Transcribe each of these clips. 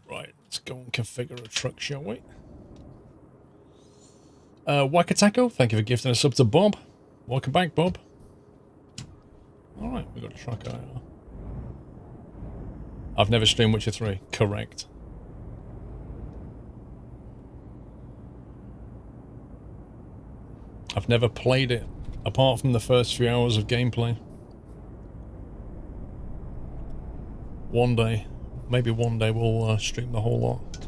Right, let's go and configure a truck, shall we? Wakatako, thank you for gifting a sub to Bob. Welcome back, Bob. Alright, we got a truck IR. I've never streamed Witcher 3. Correct. I've never played it, apart from the first few hours of gameplay. One day, maybe one day we'll stream the whole lot.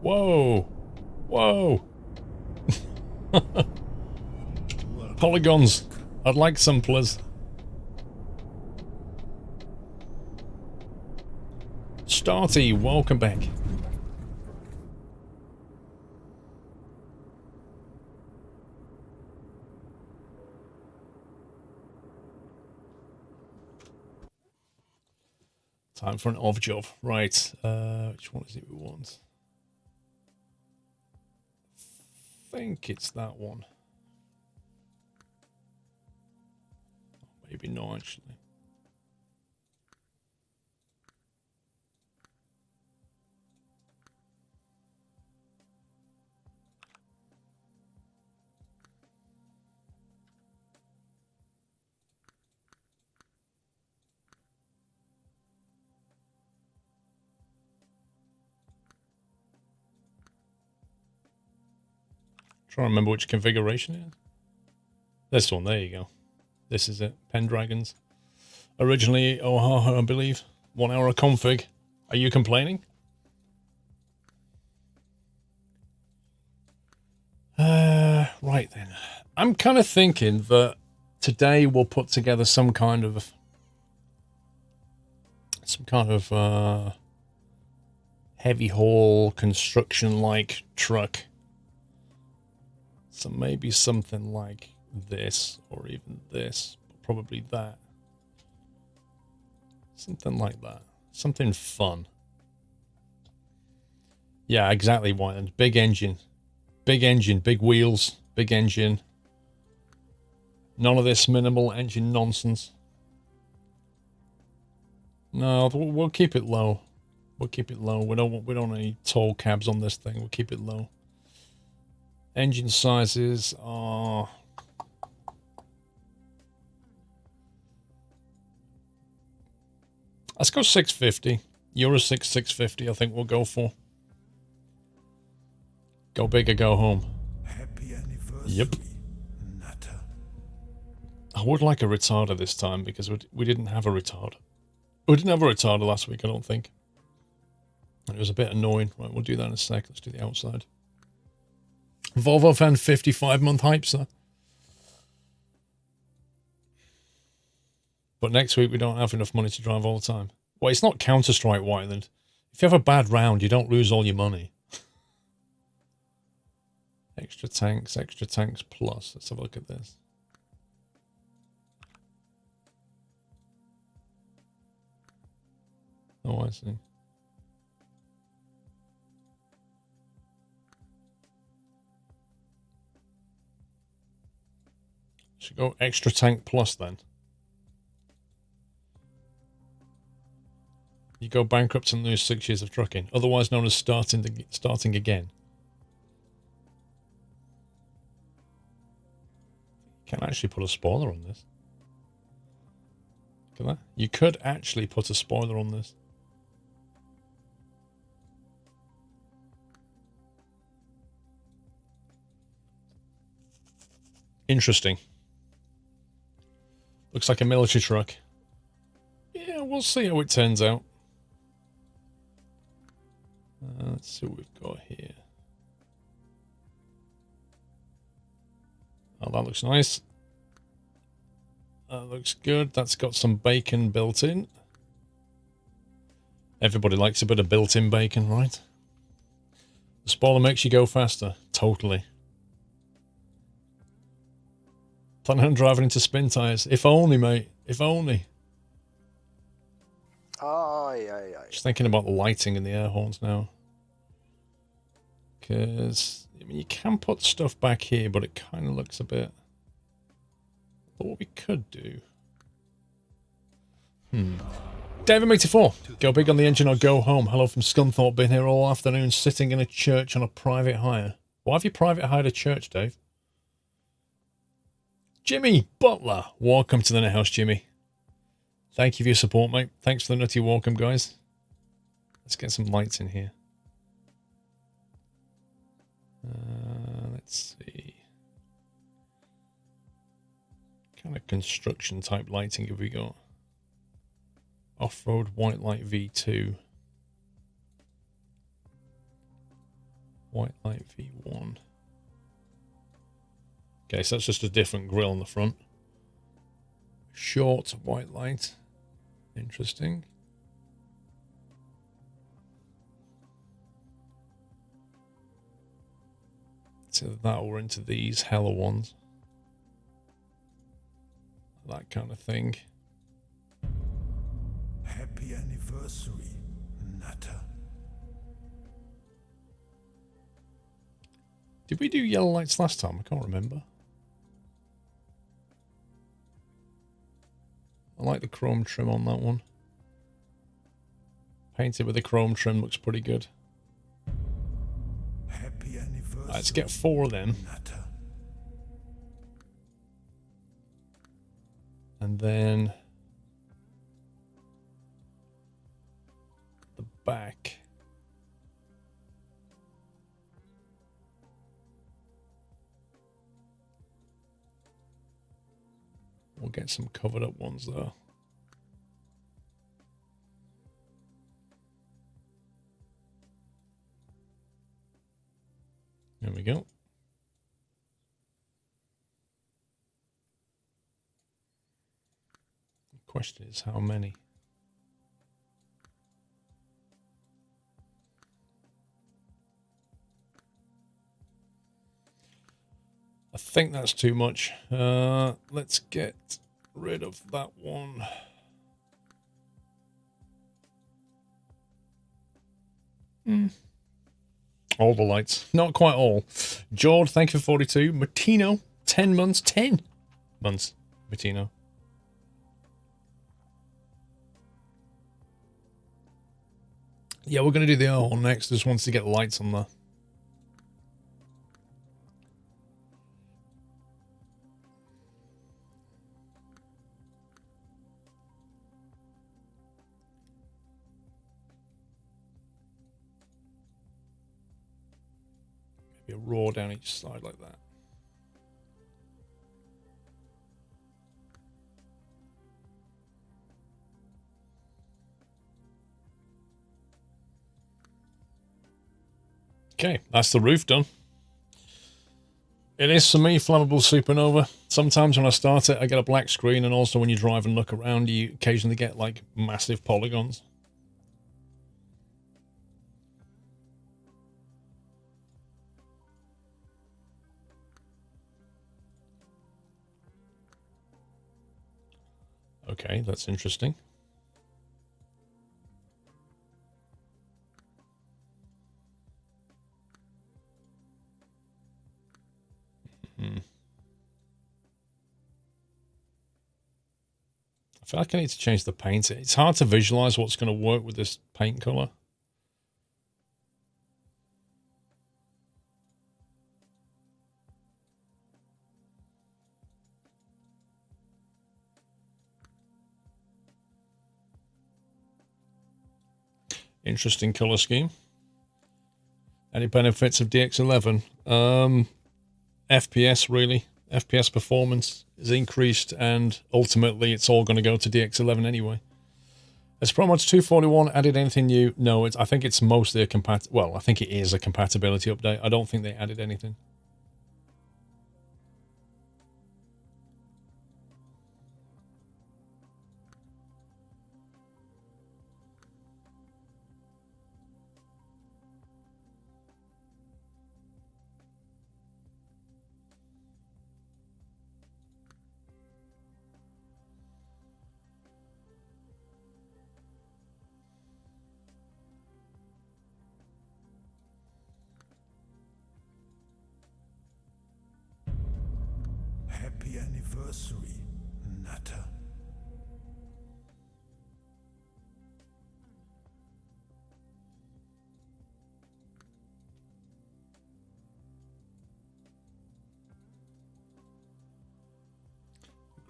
Whoa! Whoa! Polygons! I'd like some, please. Starty, welcome back. Time for an off job. Right, which one is it we want? I think it's that one. Maybe not, actually. Trying to remember which configuration it is. This one, there you go. This is it. Pendragons. Originally Oahu, I believe. 1 hour config. Are you complaining? Right then. I'm kind of thinking that today we'll put together some kind of heavy haul construction like truck. So maybe something like this, or even this, but probably that. Something like that. Something fun. Yeah, exactly, Wyland. Big engine. Big engine, big wheels, big engine. None of this minimal engine nonsense. No, we'll keep it low. We'll keep it low. We don't want any tall cabs on this thing. We'll keep it low. Engine sizes are... Let's go 650. Euro 650, I think we'll go for. Go big or go home. Happy anniversary. Yep. Nutter. I would like a retarder this time because we didn't have a retarder. We didn't have a retarder last week, I don't think. And it was a bit annoying. Right, we'll do that in a sec. Let's do the outside. Volvo fan 55-month hype, sir. But next week we don't have enough money to drive all the time. Well, it's not Counter-Strike, Whiteland. If you have a bad round, you don't lose all your money. Extra tanks plus. Let's have a look at this. Oh, I see. Should go extra tank plus then. You go bankrupt and lose 6 years of trucking, otherwise known as starting again. You can actually put a spoiler on this. Look at that. You could actually put a spoiler on this. Interesting. Looks like a military truck. Yeah, we'll see how it turns out. Let's see what we've got here. Oh, that looks nice. That looks good. That's got some bacon built in. Everybody likes a bit of built-in bacon, right? The spoiler makes you go faster. Totally. Planning on driving into spin tires. If only, mate. If only. Aye, aye, aye. Just thinking about the lighting and the air horns now. Because, I mean, you can put stuff back here, but it kind of looks a bit... But what we could do... David84, go big on the engine or go home. Hello from Scunthorpe, been here all afternoon sitting in a church on a private hire. Why have you private hired a church, Dave? Jimmy Butler, welcome to the net house, Jimmy. Thank you for your support, mate. Thanks for the nutty welcome, guys. Let's get some lights in here. Let's see. What kind of construction type lighting have we got? Off-road white light V2. White light V1. Okay, so that's just a different grille on the front. Short white light. Interesting. So that or into these hella ones. That kind of thing. Happy anniversary, Nutter. Did we do yellow lights last time? I can't remember. I like the chrome trim on that one. Painted with the chrome trim looks pretty good. Happy anniversary. Let's get 4 of them. Nutter. And then the back. We'll get some covered up ones though. There we go. The question is how many? I think that's too much. Let's get rid of that one. All the lights. Not quite all. Jord, thank you for 42. Martino, 10 months. 10 months, Martino. Yeah, we're going to do the other one next. Just wants to get lights on there. Maybe a raw down each side like that. Okay, that's the roof done. It is, for me, flammable supernova. Sometimes when I start it, I get a black screen, and also when you drive and look around, you occasionally get, like, massive polygons. Okay, that's interesting. I feel like I need to change the paint. It's hard to visualize what's going to work with this paint color. Interesting color scheme. Any benefits of DX11? FPS, really. FPS performance is increased, and ultimately it's all going to go to DX11 anyway. Has Pro Mods 241 added anything new? No, I think it's mostly a I think it is a compatibility update. I don't think they added anything. Happy anniversary, Nutter.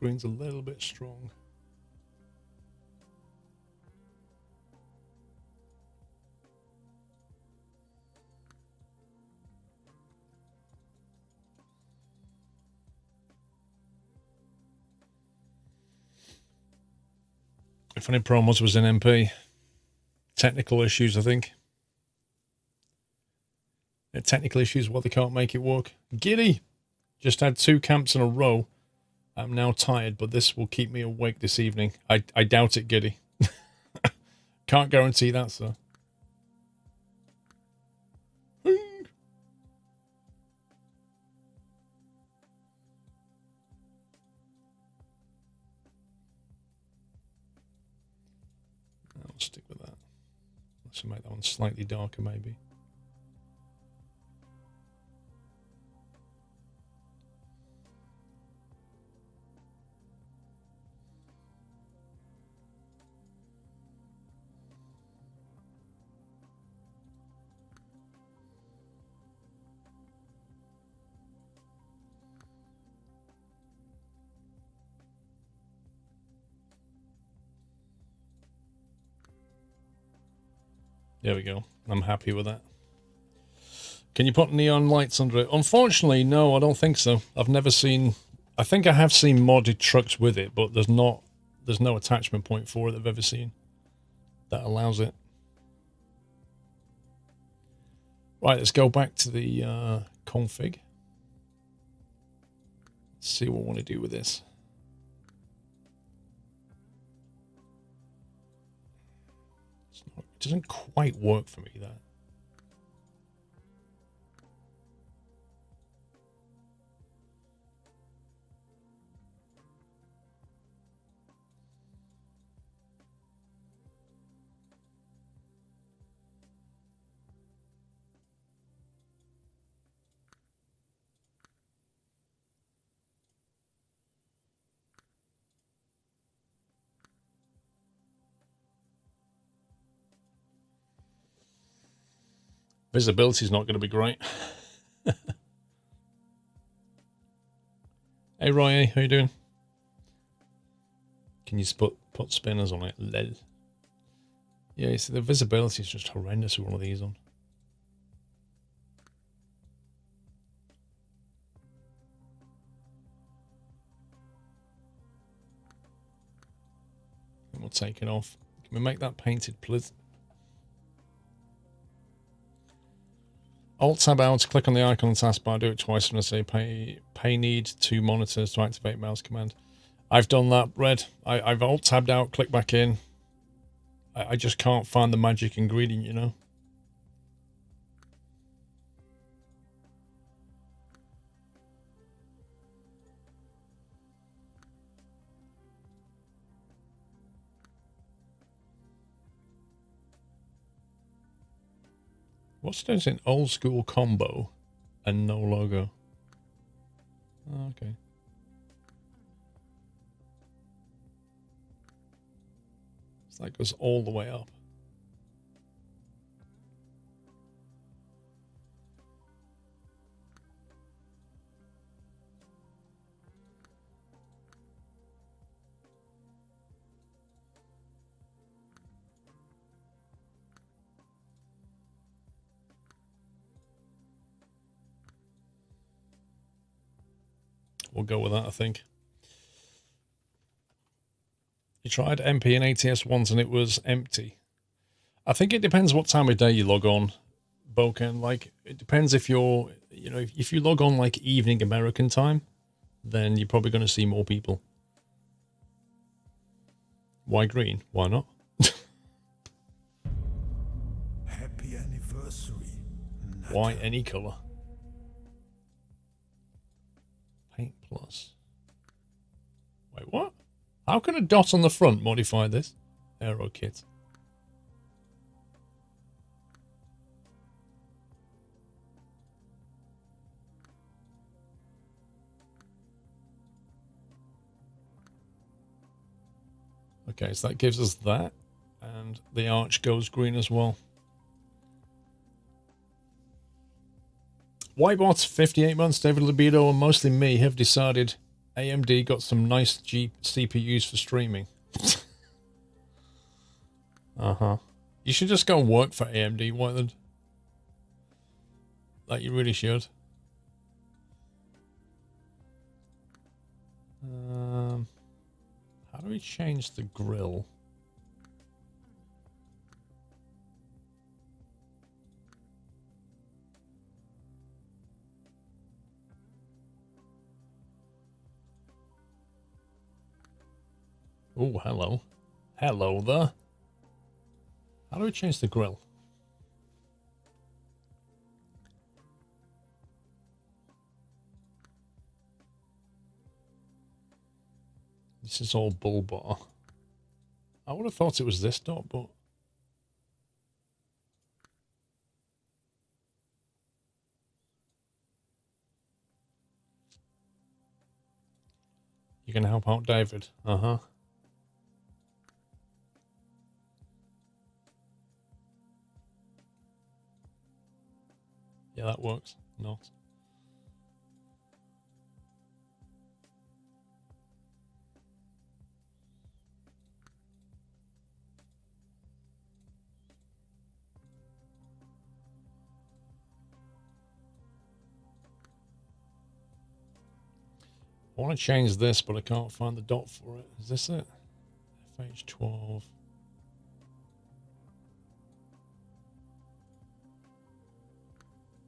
green's a little bit strong. If any promos was in MP. Technical issues, I think. Yeah, technical issues, what they can't make it work. Giddy! Just had 2 camps in a row. I'm now tired, but this will keep me awake this evening. I doubt it, Giddy. Can't guarantee that, sir. I'll stick with that. Let's make that one slightly darker, maybe. There we go. I'm happy with that. Can you put neon lights under it? Unfortunately, no, I don't think so. I've never seen... I think I have seen modded trucks with it, but there's no attachment point for it that I've ever seen that allows it. Right, let's go back to the config. Let's see what we want to do with this. It doesn't quite work for me, that. Visibility is not going to be great. Hey, Roy, how you doing? Can you put spinners on it? Lol. Yeah, you see, the visibility is just horrendous with one of these on. And we'll take it off. Can we make that painted, please? Alt-tab out, click on the icon on the taskbar, do it twice when I say pay need 2 monitors to activate mouse command. I've done that, Red. I've alt-tabbed out, click back in. I just can't find the magic ingredient, you know? What's this in old school combo and no logo? Oh, okay. So that goes all the way up. We'll go with that, I think. You tried MP and ATS once and it was empty. I think it depends what time of day you log on, Boken. Like, it depends if you're, you know, if you log on like evening American time, then you're probably going to see more people. Why green? Why not? Happy anniversary. Nutter. Why any color? Paint plus. Wait, what? How can a dot on the front modify this? Aero kit. Okay, so that gives us that. And the arch goes green as well. Whitebot, 58 months, David Libido, and mostly me have decided AMD got some nice CPUs for streaming. Uh-huh. You should just go and work for AMD, Whiteland. Like, you really should. How do we change the grill? Oh, hello. Hello there. How do we change the grill? This is all bull bar. I would have thought it was this dot, but... You can help out David. Uh-huh. Yeah, that works. Not. I want to change this, but I can't find the dot for it. Is this it? FH12.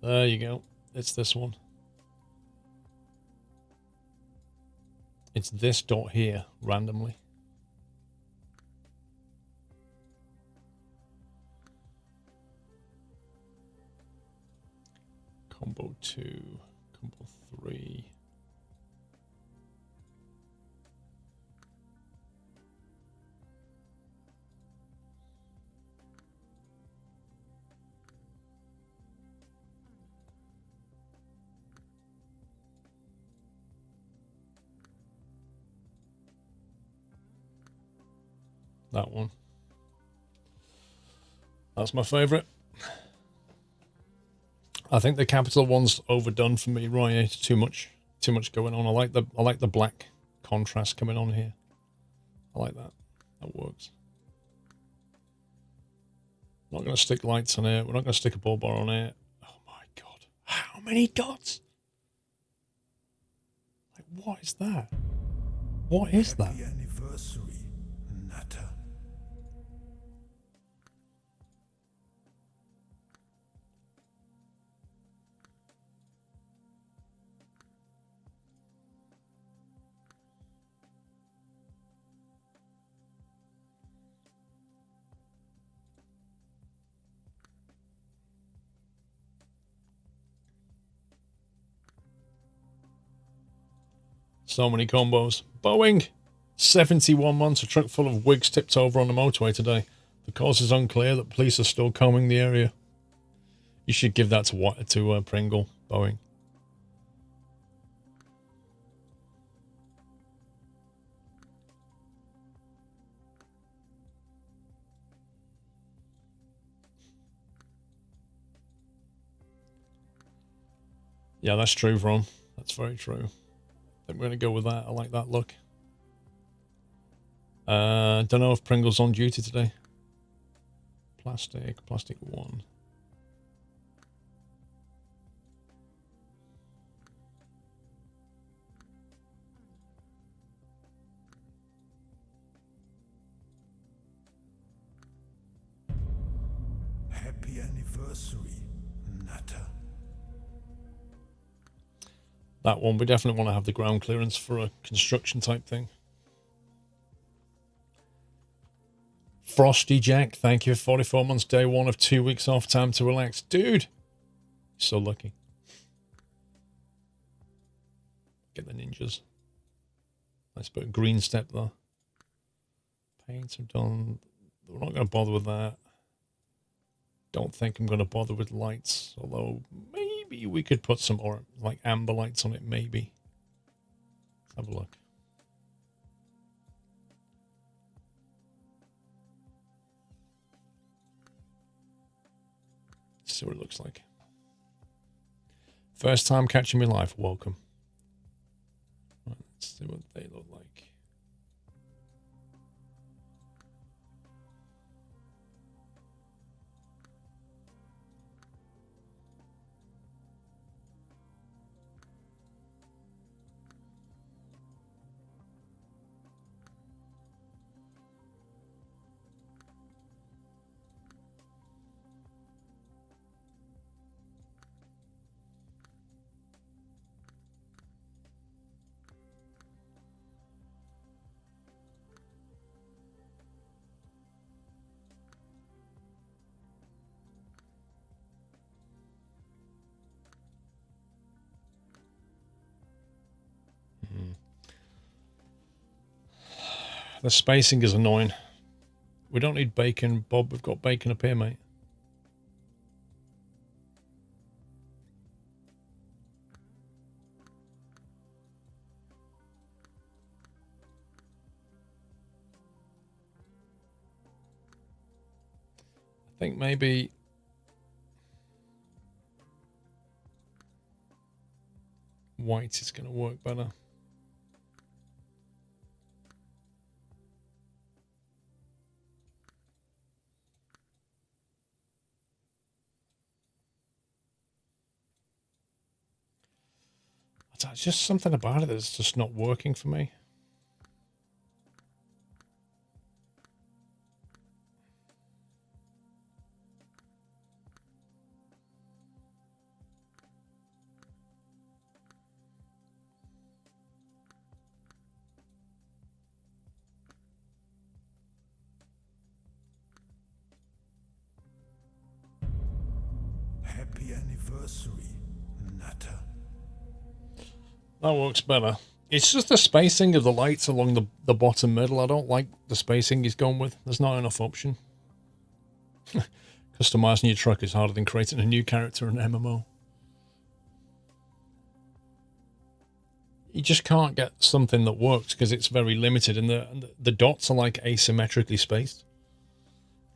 There you go. It's this one. It's this dot here, randomly. Combo 2, combo 3. That one. That's my favorite. I think the capital one's overdone for me, Roy. It's too much going on. I like the black contrast coming on here. I like that. That works. I'm not going to stick lights on it. We're not going to stick a bull bar on it. Oh my god. How many dots? Like, what is that? What is that? Happy anniversary, Natter. So many combos. Boeing! 71 months, a truck full of wigs tipped over on the motorway today. The cause is unclear. The police are still combing the area. You should give that to Pringle, Boeing. Yeah, that's true, Ron. That's very true. I think we're going to go with that. I like that look. Don't know if Pringle's on duty today. Plastic 1. Happy anniversary, Natter. That one, we definitely want to have the ground clearance for a construction type thing. Frosty Jack, thank you. 44 months, day 1 of 2 weeks off, time to relax. Dude, so lucky. Get the ninjas. Nice bit of green step there. Paints are done. We're not going to bother with that. Don't think I'm going to bother with lights, although maybe we could put some more like amber lights on it, maybe. Let's have a look. See what it looks like. First time catching me live, welcome. Right, let's see what they look like. The spacing is annoying. We don't need bacon, Bob. We've got bacon up here, mate. I think maybe white is going to work better. It's just something about it that's just not working for me. Happy anniversary, Nutter. That works better. It's just the spacing of the lights along the bottom middle. I don't like the spacing he's gone with. There's not enough option. Customizing your truck is harder than creating a new character in an MMO. You just can't get something that works because it's very limited, and the dots are like asymmetrically spaced.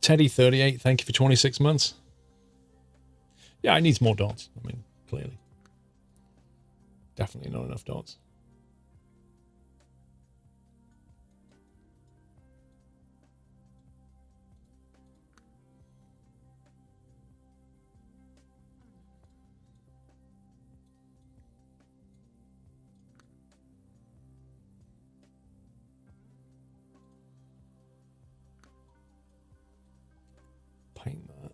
Teddy38, thank you for 26 months. Yeah, it needs more dots. I mean, clearly. Definitely not enough dots. Paint that.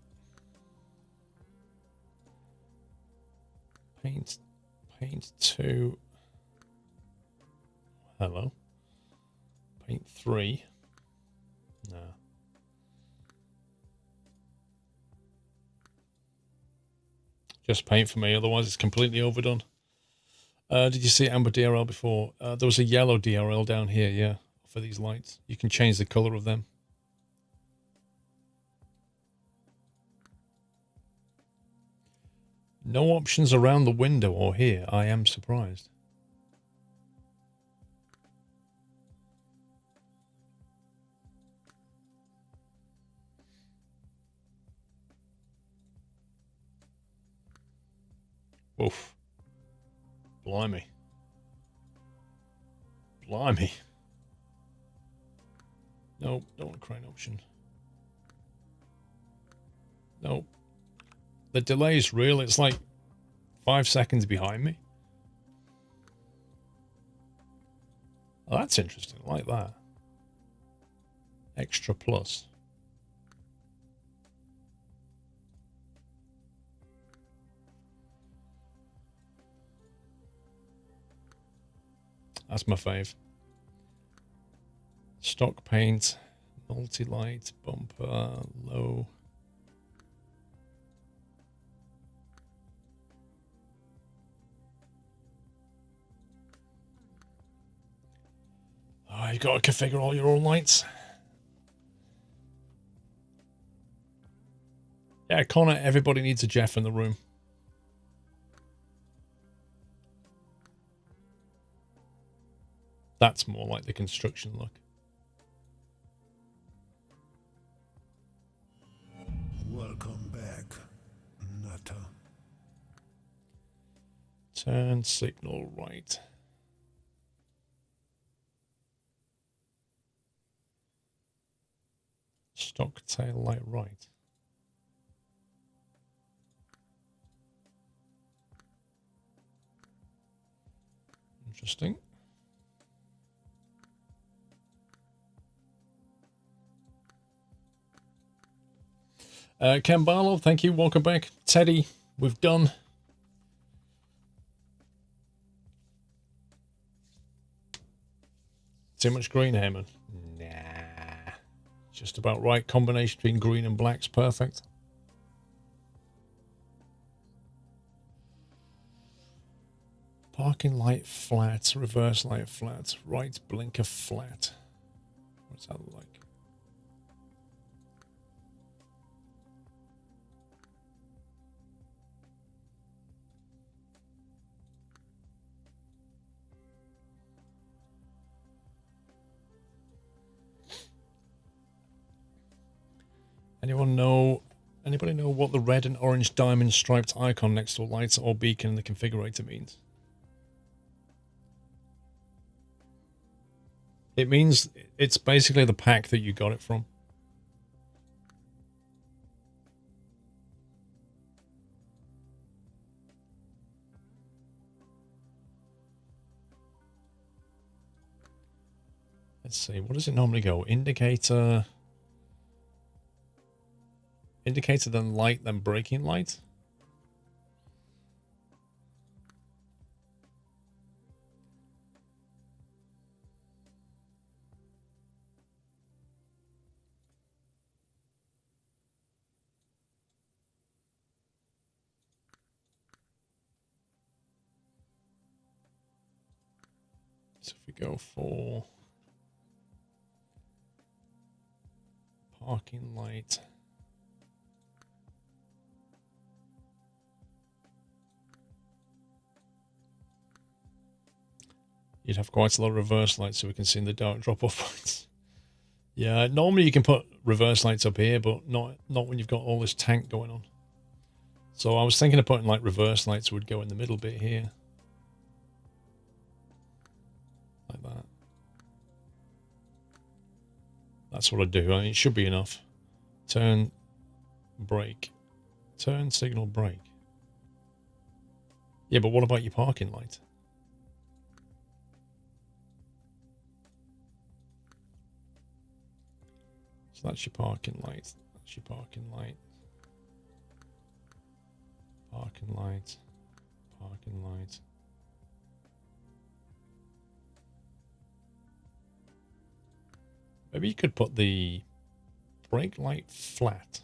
Paint 2. Hello. Paint 3. No. Just paint for me, otherwise it's completely overdone. Did you see Amber DRL before? There was a yellow DRL down here, yeah, for these lights. You can change the color of them. No options around the window or here. I am surprised. Oof. Blimey. Blimey. Nope, don't want a crane option. Nope. The delay is real. It's like 5 seconds behind me. Oh, that's interesting. I like that. Extra plus. That's my fave. Stock paint, multi-light, bumper, low. Oh, you got to configure all your own lights. Yeah, Connor, everybody needs a Jeff in the room. That's more like the construction look. Welcome back, Nutter. Turn signal right. Stock tail light right. Interesting. Ken Barlow, thank you. Welcome back. Teddy, we've done. Too much green, Heyman? Nah. Just about right. Combination between green and black's perfect. Parking light flat. Reverse light flat. Right blinker flat. What's that look like? Anybody know what the red and orange diamond striped icon next to a light or beacon in the configurator means? It means it's basically the pack that you got it from. Let's see, what does it normally go? Indicator, then light, then braking light. So if we go for parking light, you'd have quite a lot of reverse lights so we can see in the dark drop-off points. Yeah, normally you can put reverse lights up here, but not when you've got all this tank going on. So I was thinking of putting like reverse lights would go in the middle bit here. Like that. That's what I do. I mean, it should be enough. Turn, brake. Turn, signal, brake. Yeah, but what about your parking light? So that's your parking light. That's your parking light. Parking light. Parking light. Maybe you could put the brake light flat.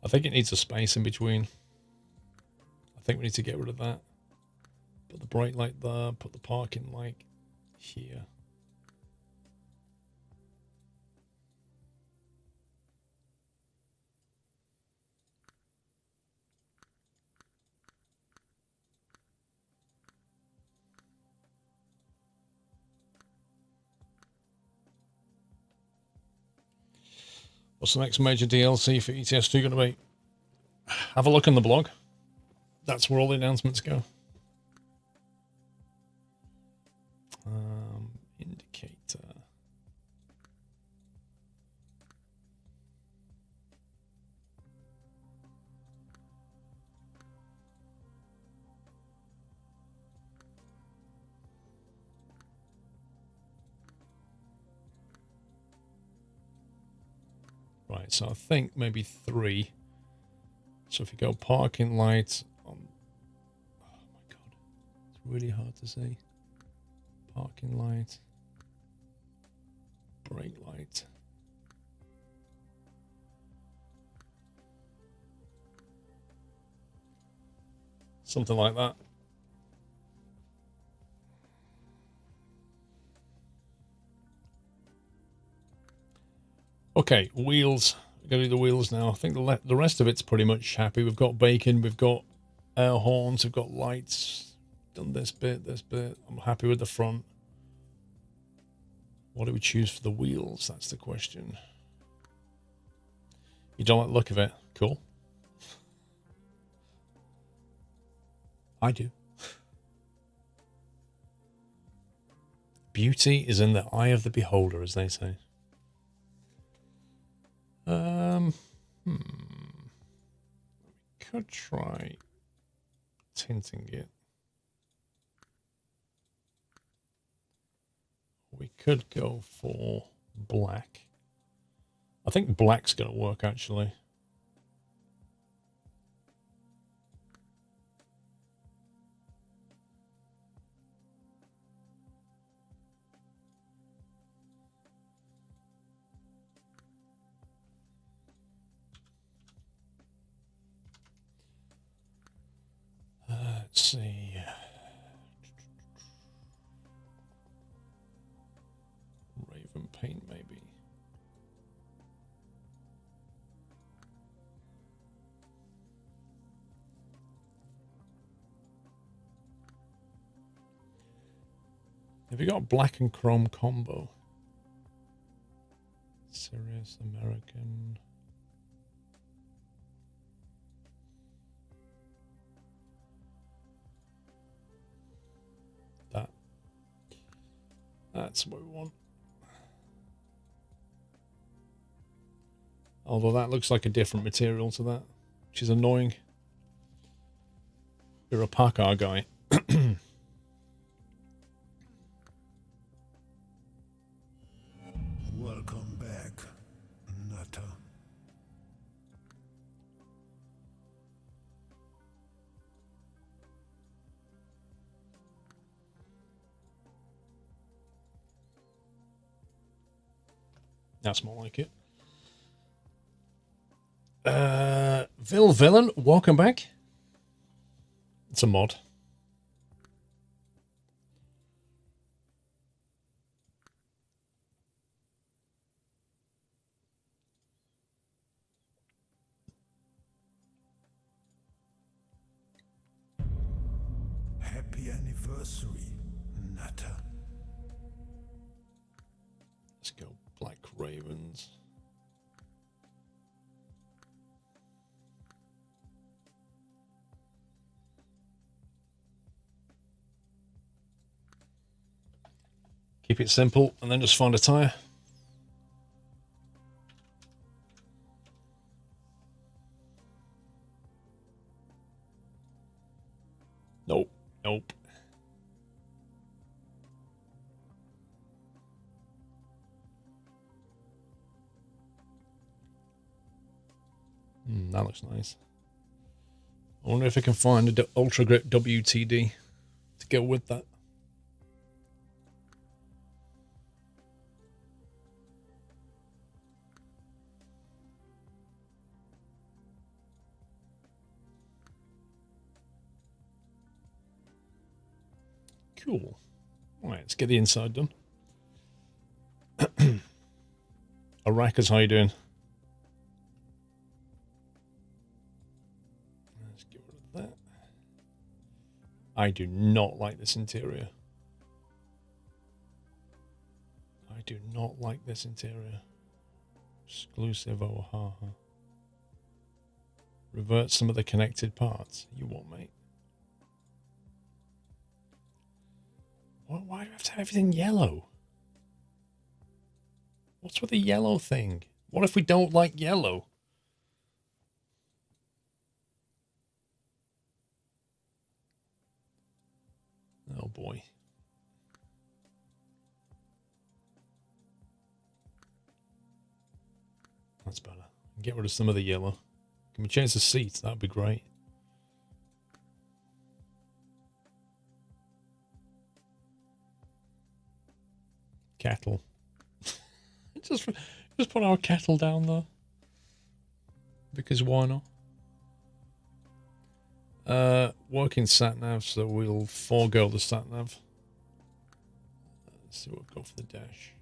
I think it needs a space in between. I think we need to get rid of that. Put the brake light there, put the parking light here. What's the next major DLC for ETS2 going to be? Have a look on the blog. That's where all the announcements go. Indicator. Right, so I think maybe 3. So if you go parking lights on, oh my god, it's really hard to see. Parking light, brake light. Something like that. Okay, wheels. We're going to do the wheels now. I think the rest of it's pretty much happy. We've got bacon, we've got air horns, we've got lights. Done this bit, this bit. I'm happy with the front. What do we choose for the wheels? That's the question. You don't like the look of it? Cool. I do. Beauty is in the eye of the beholder, as they say. Could try tinting it. We could go for black. I think black's going to work, actually. Let's see. Raven paint, maybe. Have you got black and chrome combo? Serious American. That's what we want. Although that looks like a different material to that, which is annoying. You're a Packard guy. Welcome back, Nutter. That's more like it. Villain, welcome back. It's a mod. Happy anniversary, Nutter. Let's go Black Ravens. Keep it simple and then just find a tire. Nope. Nope. That looks nice. I wonder if I can find a Ultra Grip WTD to go with that. Cool. All right, let's get the inside done. Arrakis, how you doing? Let's get rid of that. I do not like this interior. I do not like this interior. Exclusive Oahu. Revert some of the connected parts. You want, mate? Why do I have to have everything yellow? What's with the yellow thing? What if we don't like yellow? Oh boy. That's better. Get rid of some of the yellow. Can we change the seats? That'd be great. Kettle. just put our kettle down there. Because why not? Working sat nav, so we'll forego the sat nav. Let's see what we've got for the dash.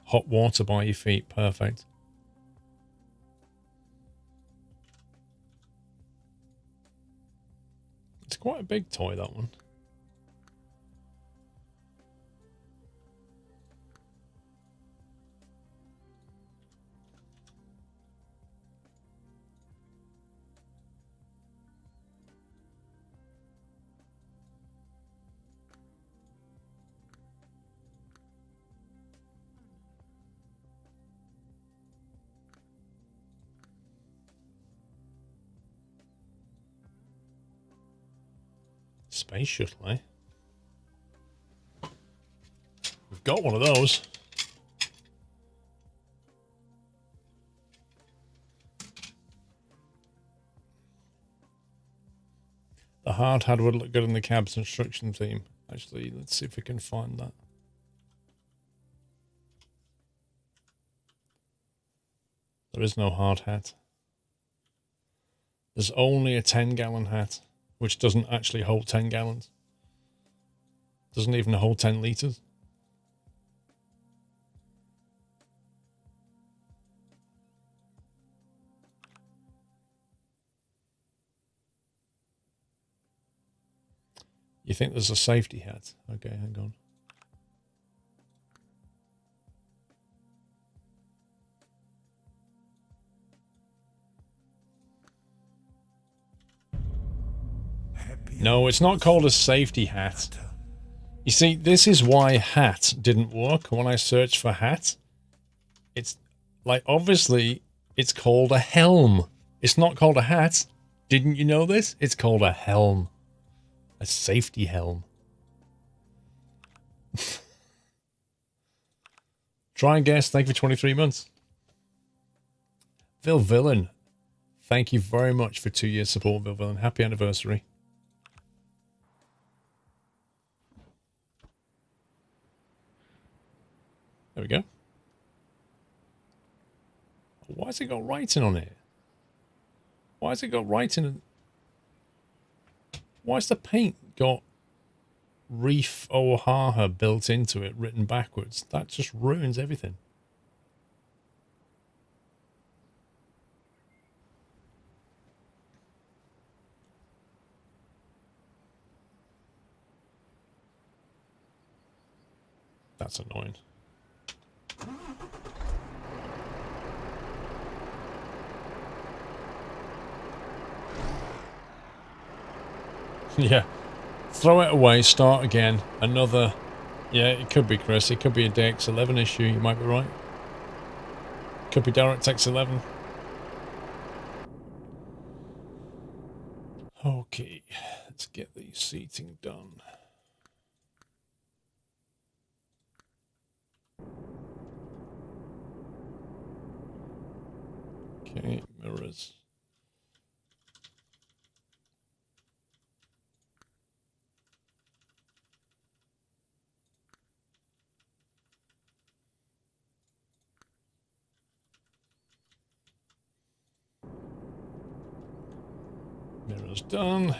Hot water by your feet, perfect. It's quite a big toy, that one. Space shuttle, eh? We've got one of those. The hard hat would look good in the cab's instruction theme. Actually, let's see if we can find that. There is no hard hat. There's only a 10-gallon hat, which doesn't actually hold 10 gallons. Doesn't even hold 10 liters. You think there's a safety hat? Okay, hang on. No, it's not called a safety hat. You see, this is why hat didn't work when I searched for hat. It's like, obviously, it's called a helm. It's not called a hat. Didn't you know this? It's called a helm. A safety helm. Try and guess. Thank you for 23 months. Vil Villain. Thank you very much for 2 years support, Vil Villain. Happy anniversary. There we go. Why has it got writing on it? Why has it got writing? Why's the paint got Reef Oahu built into it, written backwards? That just ruins everything. That's annoying. Yeah. Throw it away, start again. Another... Yeah, it could be Chris. It could be a DX11 issue. You might be right. Could be DirectX 11. Okay. Let's get the seating done. Okay, mirrors. Mirrors done.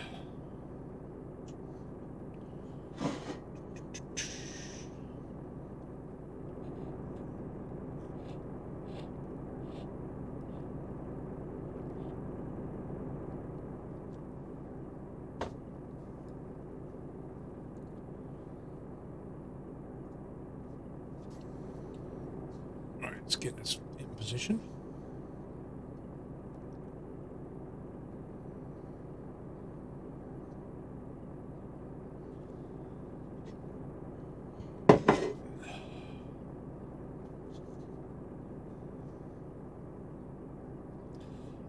All right, let's get this in position.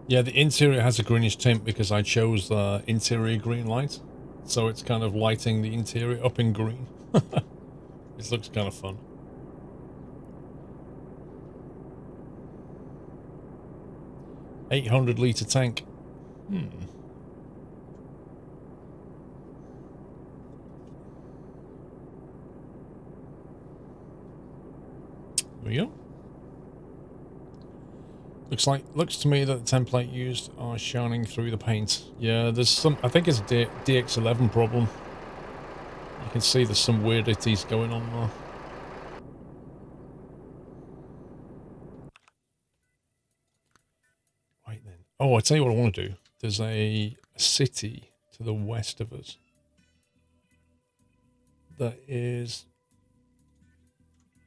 Yeah, the interior has a greenish tint because I chose the interior green light. So it's kind of lighting the interior up in green. This looks kind of fun. $800-litre tank. There we go. Looks to me that the template used are shining through the paint. Yeah, there's some, I think it's a DX11 problem. You can see there's some weirdities going on there. Right then. Oh, I tell you what I want to do. There's a city to the west of us. That is...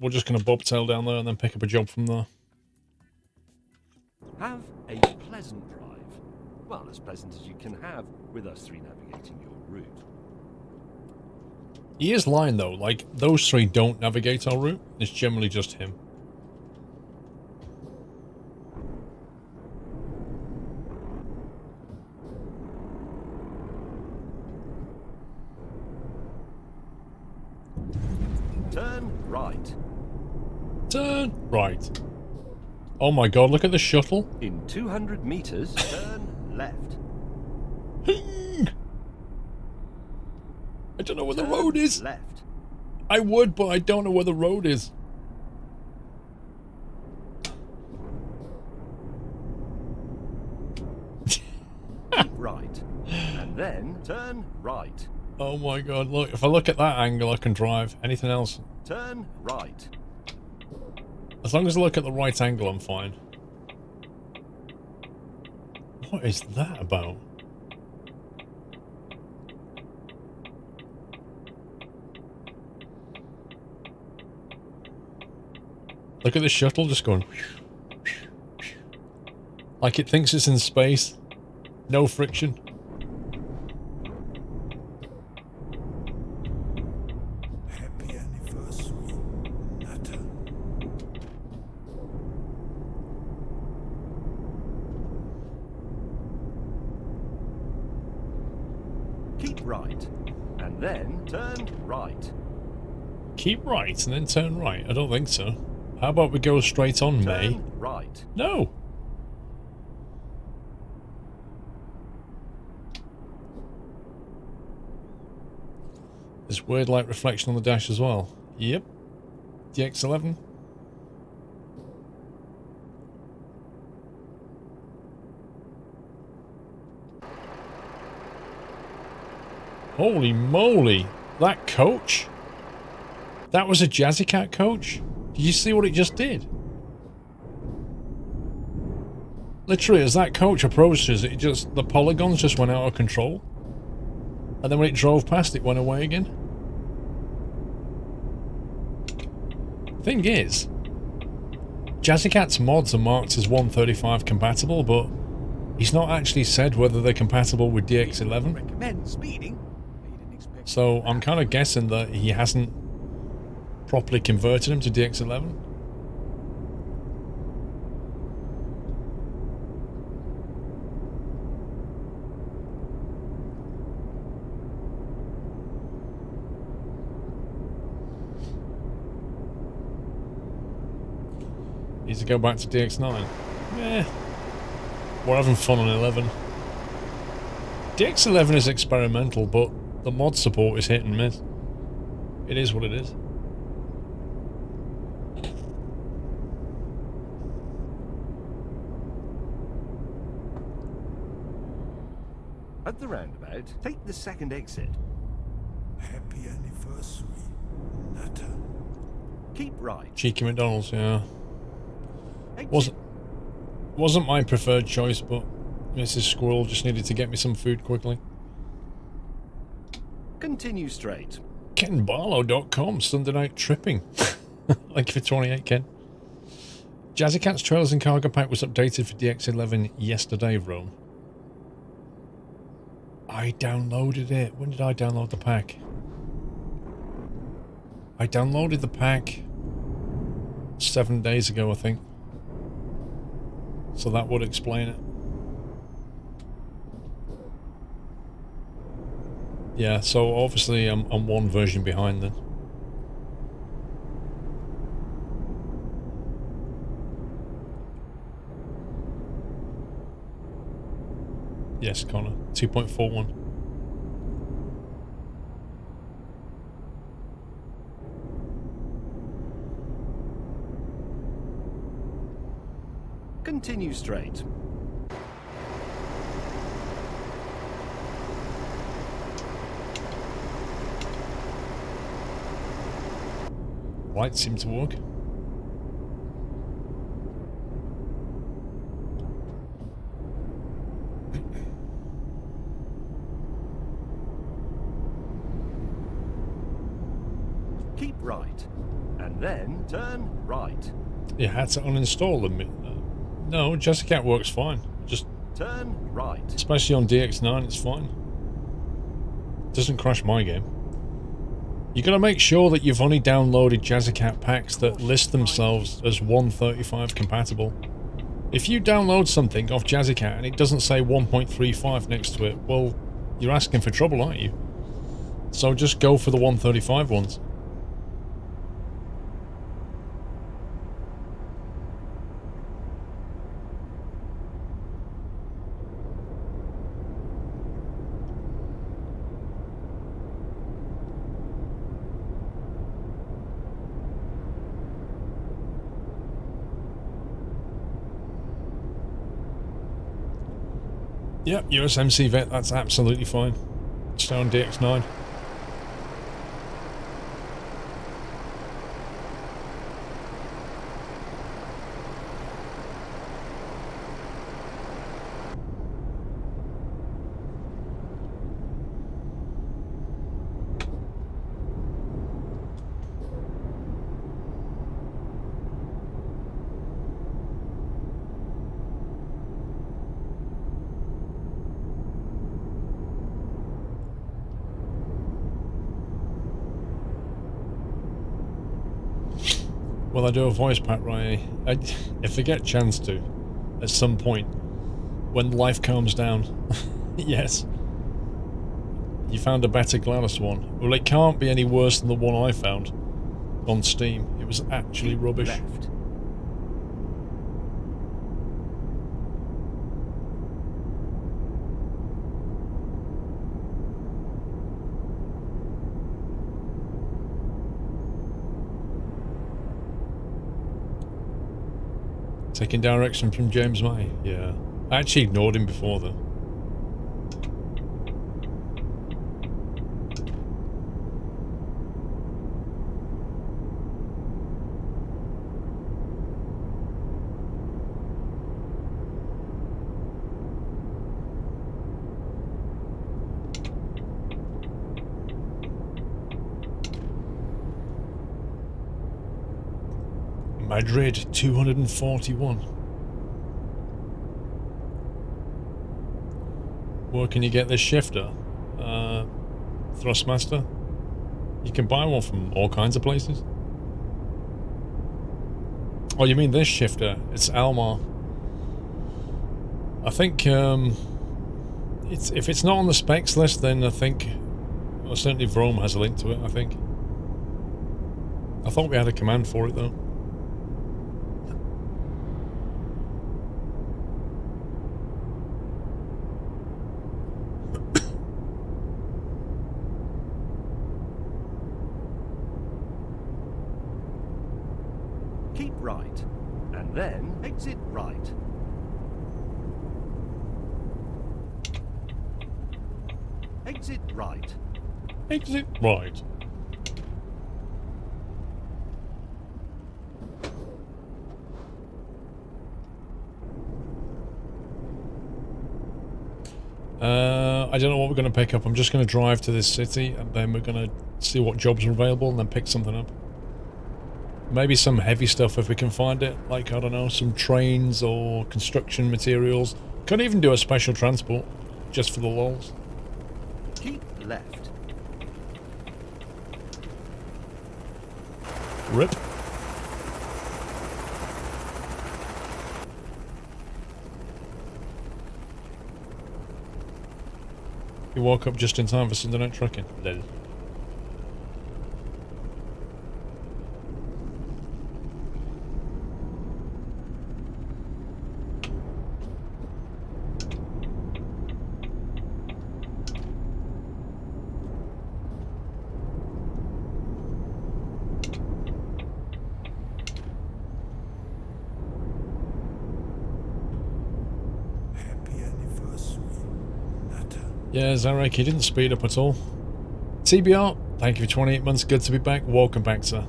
We're just going to bobtail down there and then pick up a job from there. Have a pleasant drive. Well, as pleasant as you can have with us three navigating your route. He is lying though, like, those three don't navigate our route. It's generally just him. Turn right. Turn right. Oh my god, look at the shuttle. In 200 meters, turn left. I don't know where the road is. Left. I would, but I don't know where the road is. Keep right. And then turn right. Oh my god, look, if I look at that angle, I can drive. Anything else? Turn right. As long as I look at the right angle, I'm fine. What is that about? Look at the shuttle just going... Like it thinks it's in space. No friction. Happy anniversary, Nutter. Keep right. And then turn right. Keep right and then turn right? I don't think so. How about we go straight on, May? Turn right. No! This weird light reflection on the dash as well. Yep. DX11. Holy moly! That coach? That was a Jazzy Cat coach? Did you see what it just did? Literally, as that coach approached us, it just... the polygons just went out of control. And then when it drove past, it went away again. Thing is, Jazzy Cat's mods are marked as 135 compatible, but he's not actually said whether they're compatible with DX11. Recommend speeding. So I'm kind of guessing that he hasn't properly converted him to DX11. Needs to go back to DX9. Eh. We're having fun on 11. DX11 is experimental, but the mod support is hit and miss. It is what it is. At the roundabout, take the second exit. Happy anniversary, Nutter. Keep right. Cheeky McDonald's, yeah. Exit. Wasn't my preferred choice, but Mrs. Squirrel just needed to get me some food quickly. Continue straight. KenBarlow.com, Sunday night tripping. Thank you for 28, Ken. Jazzy Cat's Trailers and Cargo Pack was updated for DX11 yesterday, Rome. I downloaded it. When did I download the pack? I downloaded the pack 7 days ago, I think. So that would explain it. Yeah, so obviously I'm one version behind then. Yes, Connor. 2.41. Continue straight. Lights seem to work. right. And then turn right. You had to uninstall them. No, Jessica works fine. Just Turn right. especially on DX9, it's fine. Doesn't crash my game. You gotta make sure that you've only downloaded Jazzycat packs that list themselves as 135 compatible. If you download something off Jazzycat and it doesn't say 1.35 next to it, well, you're asking for trouble, aren't you? So just go for the 135 ones. Yep, USMC vet, that's absolutely fine. Stay on DX9. Well, I do a voice pack, right? If I get a chance to, at some point, when life calms down. Yes. You found a better GLaDOS one. Well, it can't be any worse than the one I found on Steam. It was actually rubbish. Left. Taking direction from James May. Yeah. I actually ignored him before, though. Madrid 241. Where can you get this shifter? Thrustmaster? You can buy one from all kinds of places. Oh, you mean this shifter? It's Almar. I think if it's not on the specs list, then I think well, certainly Vrome has a link to it. I think. I thought we had a command for it though. Keep right. And then exit right. Exit right. Exit right. I don't know what we're going to pick up. I'm just going to drive to this city and then we're going to see what jobs are available and then pick something up. Maybe some heavy stuff if we can find it, like, I don't know, some trains or construction materials. Could even do a special transport, just for the lols. Keep left. Rip. You woke up just in time for Sunday night trucking. Lol. Happy anniversary, Natter. Yeah, Zarek, he didn't speed up at all. TBR, thank you for 28 months. Good to be back. Welcome back, sir.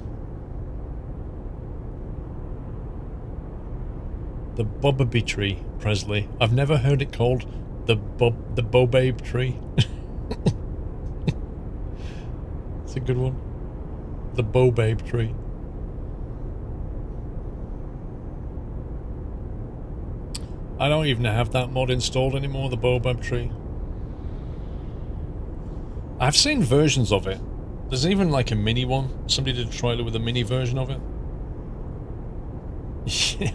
The Bobaby tree, Presley. I've never heard it called the Bobabe tree. It's a good one. The Bobabe tree. I don't even have that mod installed anymore, the Bobabe tree. I've seen versions of it. There's even like a mini one. Somebody did a trailer with a mini version of it. Yeah.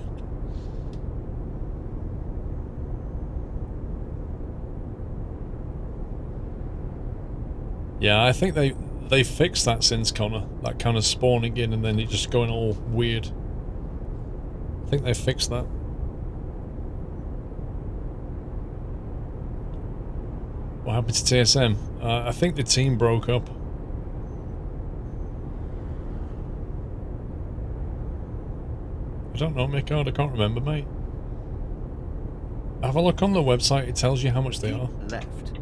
Yeah, I think they fixed that since Connor. That kind of spawning in and then it just going all weird. I think they fixed that. What happened to TSM? I think the team broke up. I don't know, Mick. I can't remember, mate. Have a look on the website. It tells you how much they are. Left.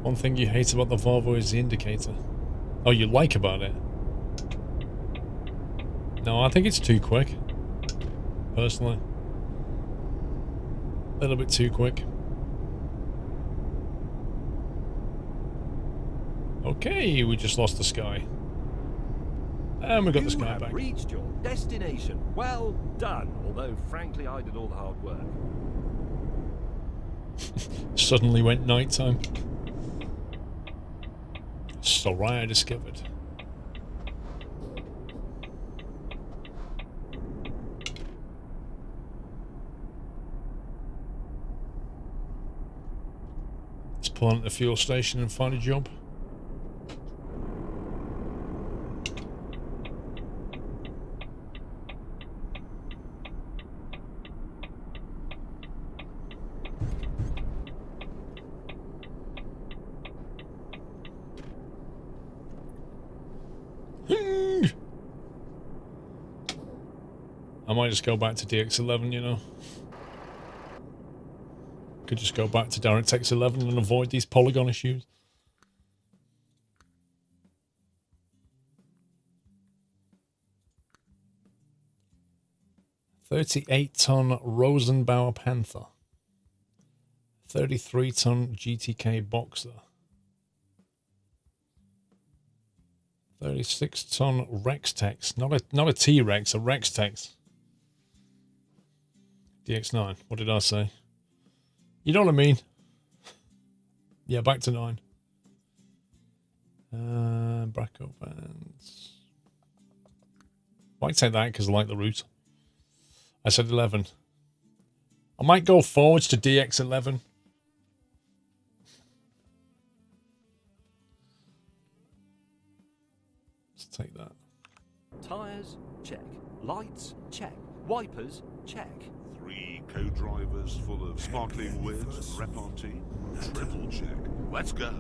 One thing you hate about the Volvo is the indicator. Oh, you like about it? No, I think it's too quick. Personally. A little bit too quick. Okay, we just lost the sky. And we got the sky back. You have reached your destination. Well done. Although, frankly, I did all the hard work. Suddenly went nighttime. Soraya discovered. Let's pull on at the fuel station and find a job. I might just go back to DX11, you know. Could just go back to DirectX 11 and avoid these polygon issues. $38-ton Rosenbauer Panther. 33-ton GTK Boxer. 36-ton Rex-Tex. Not a T-Rex, a Rex-Tex. DX9. What did I say? You know what I mean? Yeah, back to 9. Bracco bands. Might take that because I like the route. I said 11. I might go forwards to DX11. Let's take that. Tires, check. Lights, check. Wipers, check. 3 co-drivers full of sparkling whiz and repartee. Triple check. Let's go.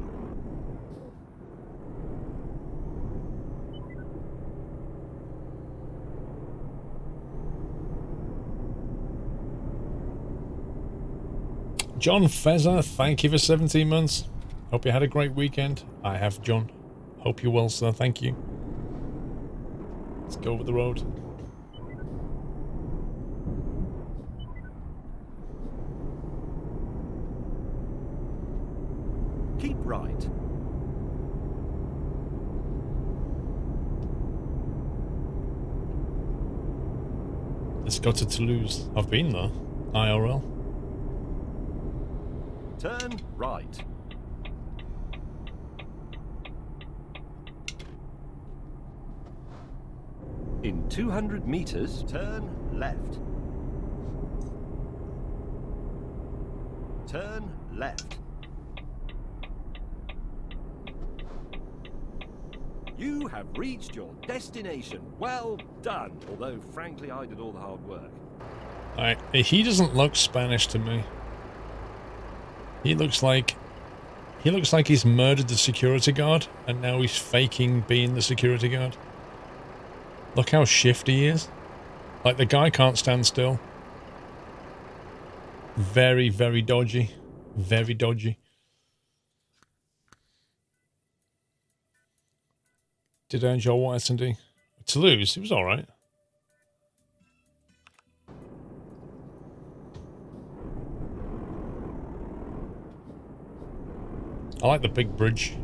John Fezzer, thank you for 17 months. Hope you had a great weekend. I have, John. Hope you're well, sir. Thank you. Let's go over the road. Keep right. Let's go to Toulouse. I've been there. IRL. Turn right. In 200 meters, turn left. Turn left. You have reached your destination. Well done. Although, frankly, I did all the hard work. Alright, he doesn't look Spanish to me. He looks like he's murdered the security guard and now he's faking being the security guard. Look how shifty he is. Like, the guy can't stand still. Very, very dodgy. Very dodgy. Did I enjoy what S&D? Toulouse, it was alright. I like the big bridge.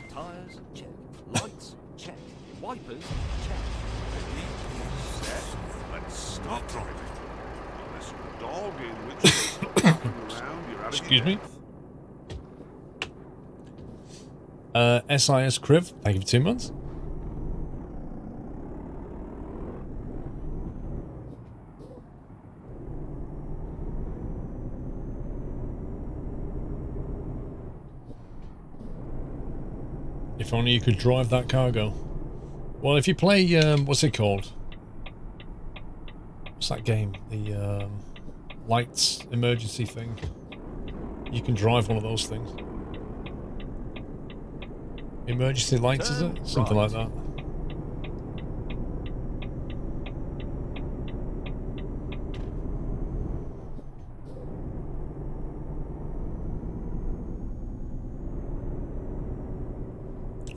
Tires, check. Lights, check. Wipers, check. Set. Let's start driving. Unless you're a dog, in which case stop walking around, you're out of Excuse your me? depth. SIS Criv, thank you for 2 months. If only you could drive that cargo. Well, if you play, what's it called? What's that game? The lights emergency thing. You can drive one of those things. Emergency lights, is it? Something like that.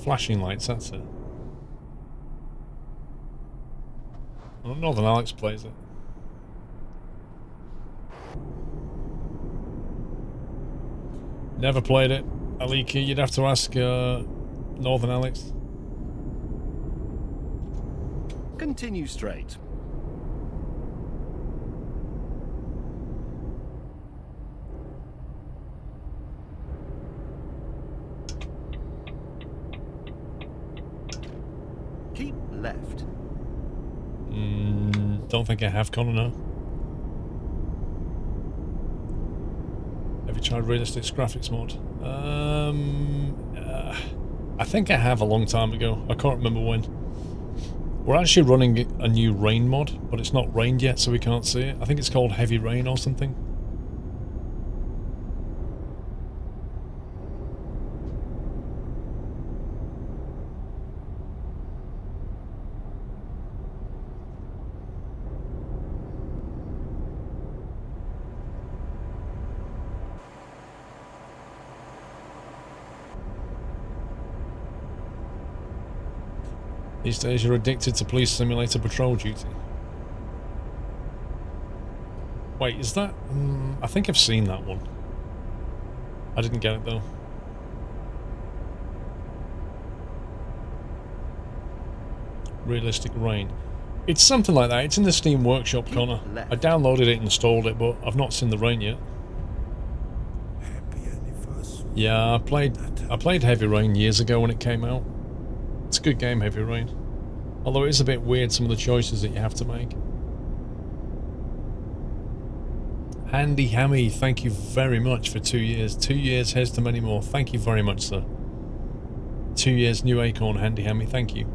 Flashing lights, that's it. Well, Northern Alex plays it. Never played it. Aliki, you'd have to ask Northern Alex. Continue straight. Keep left. Don't think I have, Connor, no. Have you tried realistic graphics mod? I think I have a long time ago. I can't remember when. We're actually running a new rain mod, but it's not rained yet, so we can't see it. I think it's called Heavy Rain or something. These days you're addicted to Police Simulator Patrol Duty. Wait, is that... I think I've seen that one. I didn't get it though. Realistic Rain. It's something like that. It's in the Steam Workshop, Connor. I downloaded it and installed it, but I've not seen the rain yet. Happy anniversary. Yeah, I played Heavy Rain years ago when it came out. It's a good game, Heavy Rain. Although it is a bit weird, some of the choices that you have to make. Handy Hammy, thank you very much for 2 years. 2 years, here's to many more. Thank you very much, sir. 2 years, new acorn, Handy Hammy, thank you.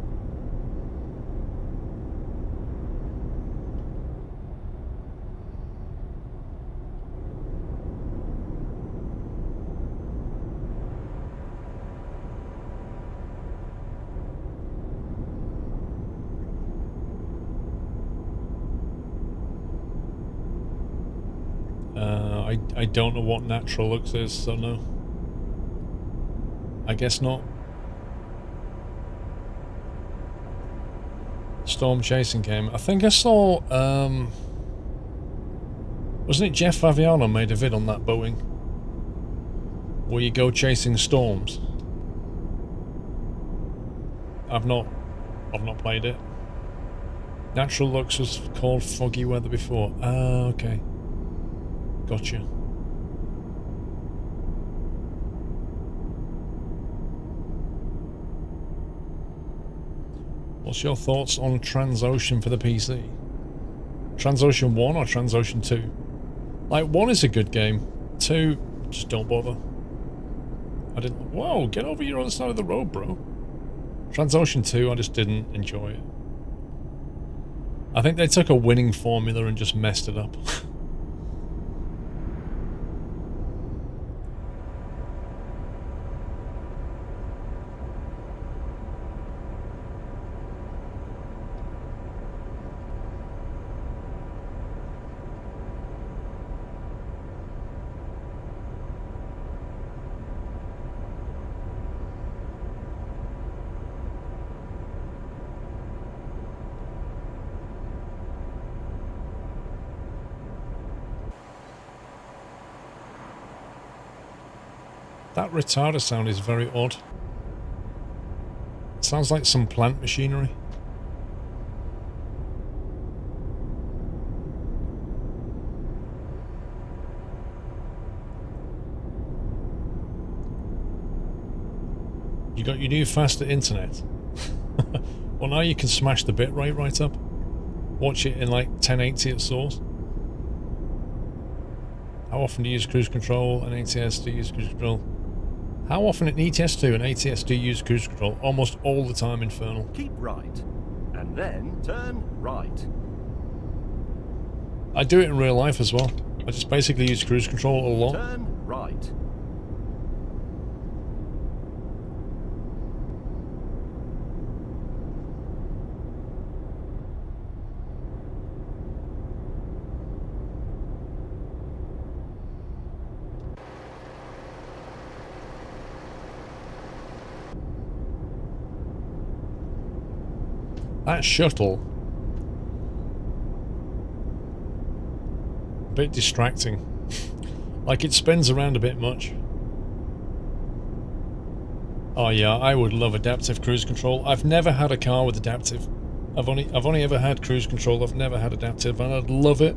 I don't know what Natural Looks is, so no. I guess not. Storm Chasing came. I think I saw, wasn't it Jeff Favignano made a vid on that Boeing? Where you go chasing storms. I've not played it. Natural Looks was called Foggy Weather before. Ah, okay. Gotcha. What's your thoughts on Transocean for the PC? Transocean 1 or Transocean 2? Like, 1 is a good game. 2, just don't bother. I didn't... Whoa, get over your other side of the road, bro. Transocean 2, I just didn't enjoy it. I think they took a winning formula and just messed it up. That retarder sound is very odd. It sounds like some plant machinery. You got your new faster internet. Well, now you can smash the bitrate right up. Watch it in like 1080 at source. How often do you use cruise control and ATS do you use cruise control? How often in ETS2 and ATS do you use cruise control? Almost all the time, Infernal. Keep right, and then turn right. I do it in real life as well. I just basically use cruise control a lot. Turn right. That shuttle, a bit distracting. Like it spins around a bit much. Oh yeah, I would love adaptive cruise control. I've never had a car with adaptive. I've only ever had cruise control. I've never had adaptive, and I'd love it.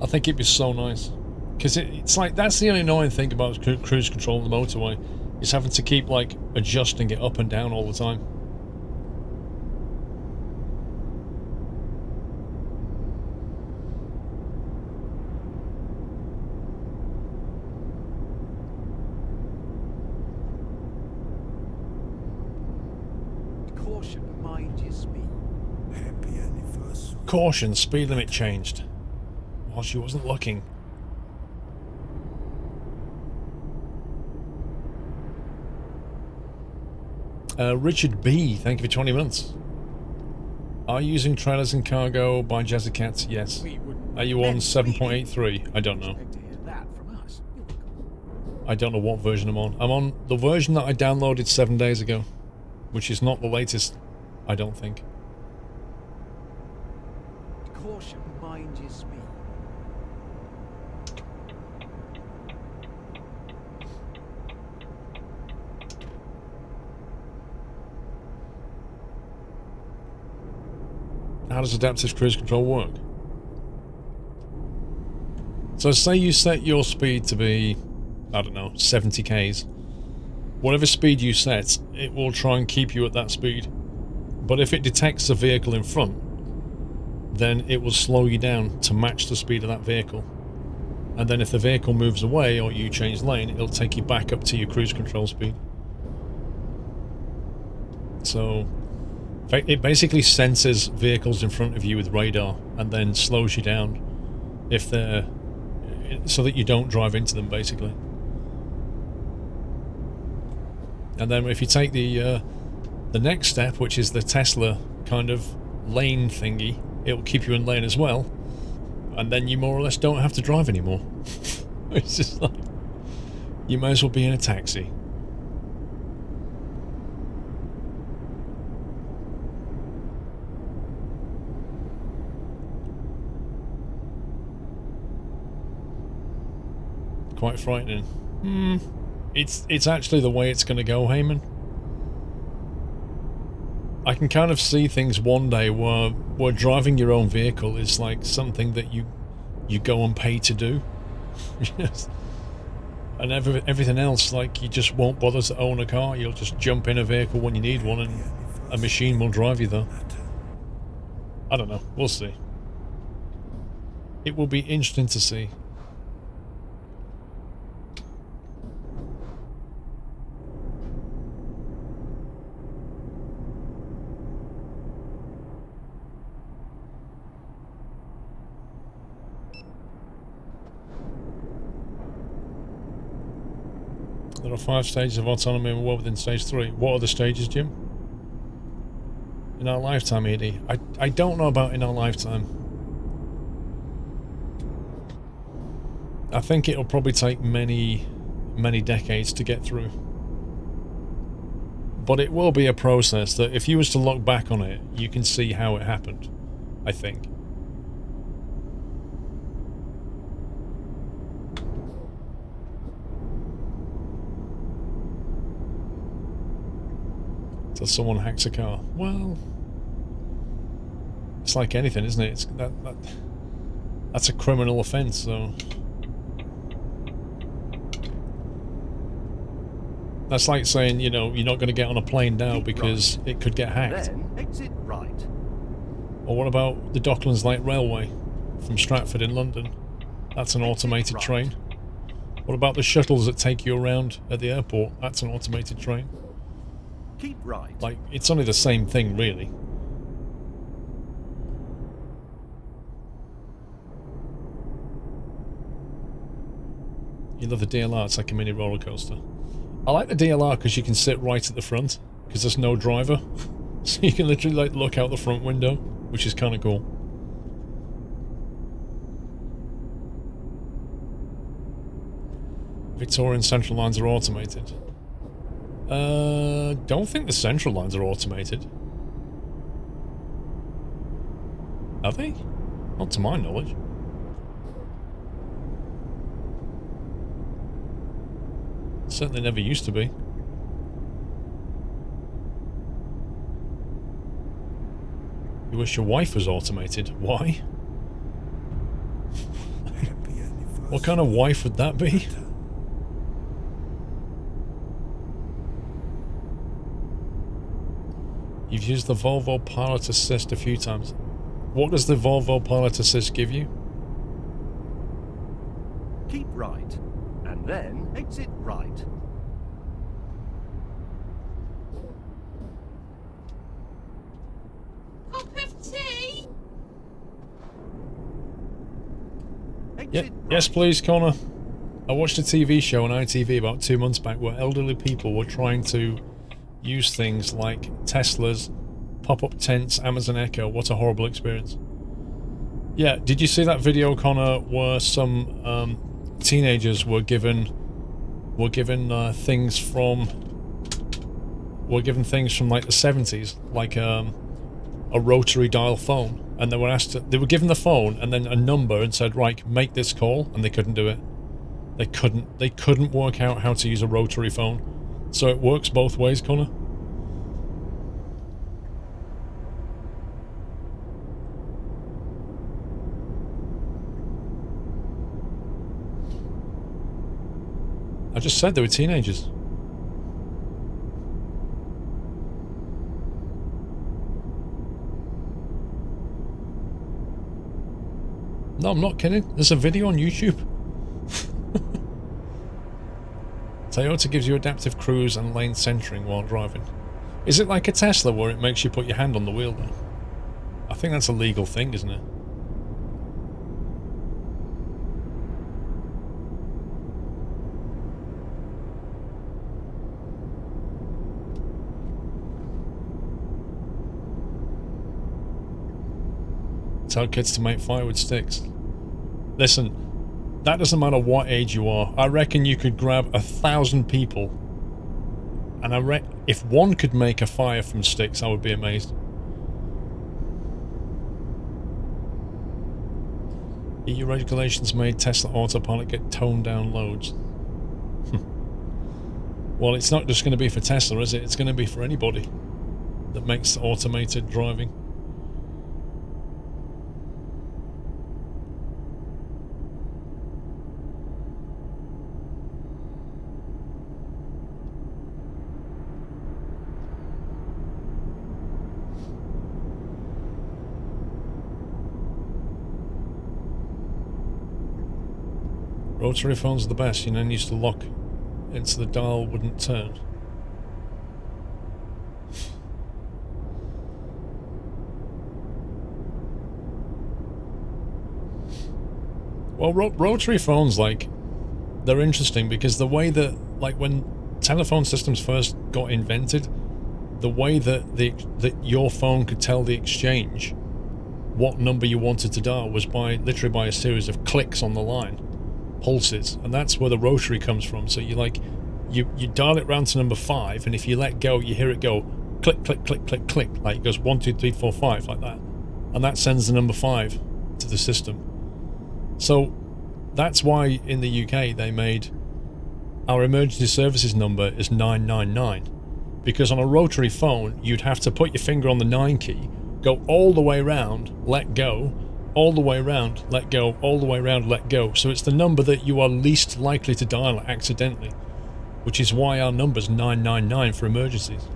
I think it'd be so nice, because it's like that's the only annoying thing about cruise control on the motorway, is having to keep like adjusting it up and down all the time. Caution, speed limit changed. While she wasn't looking. Richard B, thank you for 20 months. Are you using trailers and cargo by Jazzy Cats? Yes. Are you on 7.83? I don't know. I don't know what version I'm on. I'm on the version that I downloaded 7 days ago, which is not the latest, I don't think. Caution, mind your speed. How does adaptive cruise control work? So say you set your speed to be, I don't know, 70 k's. Whatever speed you set, it will try and keep you at that speed. But if it detects a vehicle in front, then it will slow you down to match the speed of that vehicle. And then if the vehicle moves away or you change lane, it'll take you back up to your cruise control speed. So it basically senses vehicles in front of you with radar and then slows you down if they're, so that you don't drive into them, basically. And then if you take the next step, which is the Tesla kind of lane thingy, it'll keep you in lane as well, and then you more or less don't have to drive anymore. It's just like, you may as well be in a taxi. Quite frightening. It's actually the way it's going to go, Heyman. I can kind of see things one day where driving your own vehicle is like something that you go and pay to do, Yes. And everything else, like, you just won't bother to own a car. You'll just jump in a vehicle when you need one, and a machine will drive you there. I don't know. We'll see. It will be interesting to see. There are 5 stages of autonomy and we're well within stage 3. What are the stages, Jim? In our lifetime, Edie? I don't know about in our lifetime. I think it'll probably take many decades to get through. But it will be a process that if you was to look back on it, you can see how it happened, I think. So someone hacks a car. Well, it's like anything, isn't it? It's that's a criminal offence, so... That's like saying, you know, you're not going to get on a plane now because it could get hacked. Then exit right. Or what about the Docklands Light Railway from Stratford in London? That's an automated train. What about the shuttles that take you around at the airport? That's an automated train. Keep right. Like, it's only the same thing, really. You love the DLR, it's like a mini roller coaster. I like the DLR because you can sit right at the front, because there's no driver. So you can literally, like, look out the front window, which is kind of cool. Victorian Central lines are automated. Don't think the Central lines are automated. Are they? Not to my knowledge. Certainly never used to be. You wish your wife was automated. Why? What kind of wife would that be? You've used the Volvo Pilot Assist a few times. What does the Volvo Pilot Assist give you? Keep right. And then exit right. Cup of tea? Exit Yes, please, Connor. I watched a TV show on ITV about 2 months back where elderly people were trying to use things like Teslas, pop-up tents, Amazon Echo. What a horrible experience. Yeah, did you see that video, Connor, where some teenagers were given things from like the 70s, like a rotary dial phone, and they were given the phone and then a number and said, right, make this call, and they couldn't do it. They couldn't work out how to use a rotary phone. So it works both ways, Connor. I just said they were teenagers. No, I'm not kidding. There's a video on YouTube. Toyota gives you adaptive cruise and lane centering while driving. Is it like a Tesla where it makes you put your hand on the wheel though? I think that's a legal thing, isn't it? Tell kids to make fire with sticks. Listen, that doesn't matter what age you are. I reckon you could grab 1,000 people, and if one could make a fire from sticks, I would be amazed. EU regulations made Tesla Autopilot get toned down loads. Well, it's not just going to be for Tesla, is it? It's going to be for anybody that makes automated driving. Rotary phones are the best. You then used to lock into the dial wouldn't turn. Well, rotary phones, like, they're interesting because the way that, like, when telephone systems first got invented, the way that your phone could tell the exchange what number you wanted to dial was literally by a series of clicks on the line, pulses, and that's where the rotary comes from. So you dial it round to number 5, and if you let go, you hear it go click, click, click, click, click, like it goes 1, 2, 3, 4, 5, like that, and that sends the number 5 to the system. So that's why in the UK they made our emergency services number is 999, because on a rotary phone you'd have to put your finger on the 9 key, go all the way round, let go, all the way round, let go, all the way round, let go. So it's the number that you are least likely to dial accidentally, which is why our number's 999 for emergencies.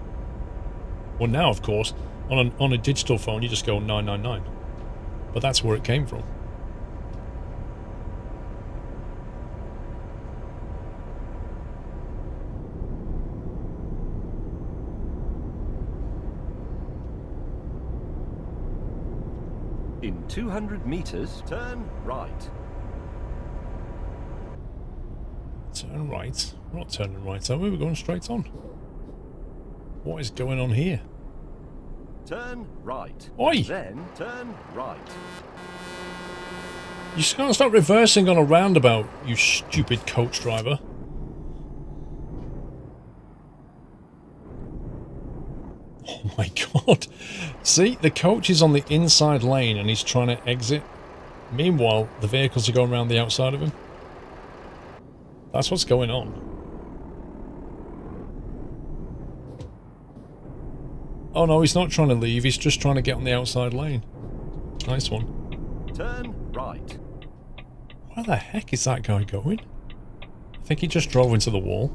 Well, now of course on a digital phone you just go 999, but that's where it came from. In 200 meters, turn right. Turn right? We're not turning right, are we? We're going straight on. What is going on here? Turn right. Oi! Then turn right. You can't stop reversing on a roundabout, you stupid coach driver. Oh my god. See, the coach is on the inside lane and he's trying to exit. Meanwhile, the vehicles are going around the outside of him. That's what's going on. Oh no, he's not trying to leave, he's just trying to get on the outside lane. Nice one. Turn right. Where the heck is that guy going? I think he just drove into the wall.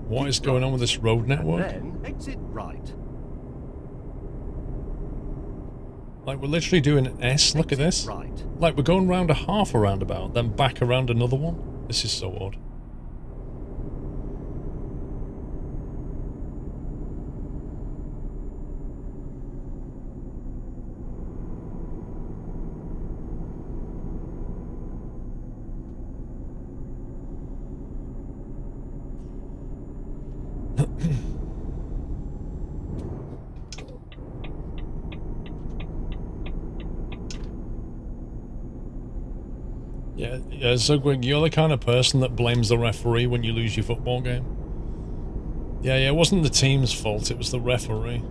What is going on with this road network? And then exit right. Like, we're literally doing an S, look at this. Right. Like, we're going round a half a roundabout, then back around another one. This is so odd. Yeah, so Gwig, you're the kind of person that blames the referee when you lose your football game. Yeah, it wasn't the team's fault, it was the referee.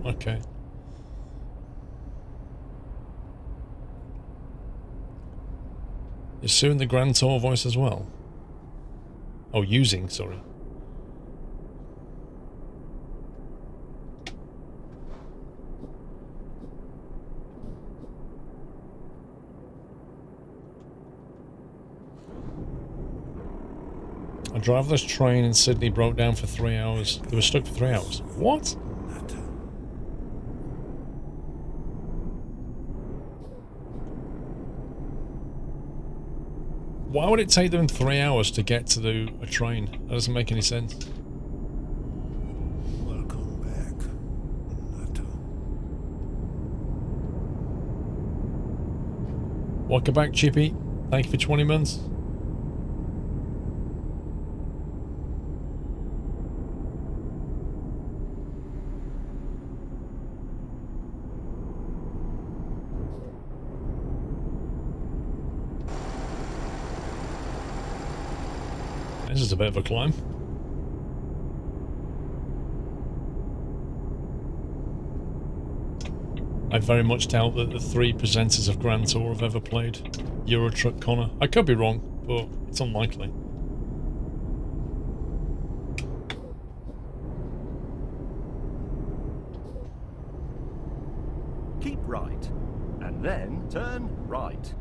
Okay. You're suing the Grand Tour voice as well? Oh, using, sorry. A driverless train in Sydney broke down for 3 hours. They were stuck for 3 hours. What? Why would it take them 3 hours to get to a train? That doesn't make any sense. Welcome back, Nato. Welcome back, Chippy. Thank you for 20 months. This is a bit of a climb. I very much doubt that the 3 presenters of Grand Tour have ever played Euro Truck Connor. I could be wrong, but it's unlikely. right, and then turn right.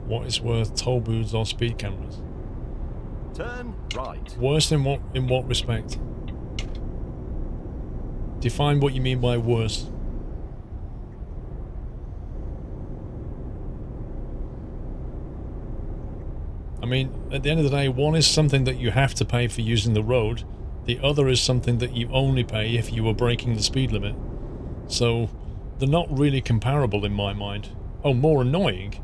What is worse, toll booths or speed cameras? Turn right. Worse in what respect? Define what you mean by worse. I mean, at the end of the day, one is something that you have to pay for using the road. The other is something that you only pay if you were breaking the speed limit. So, they're not really comparable in my mind. Oh, more annoying?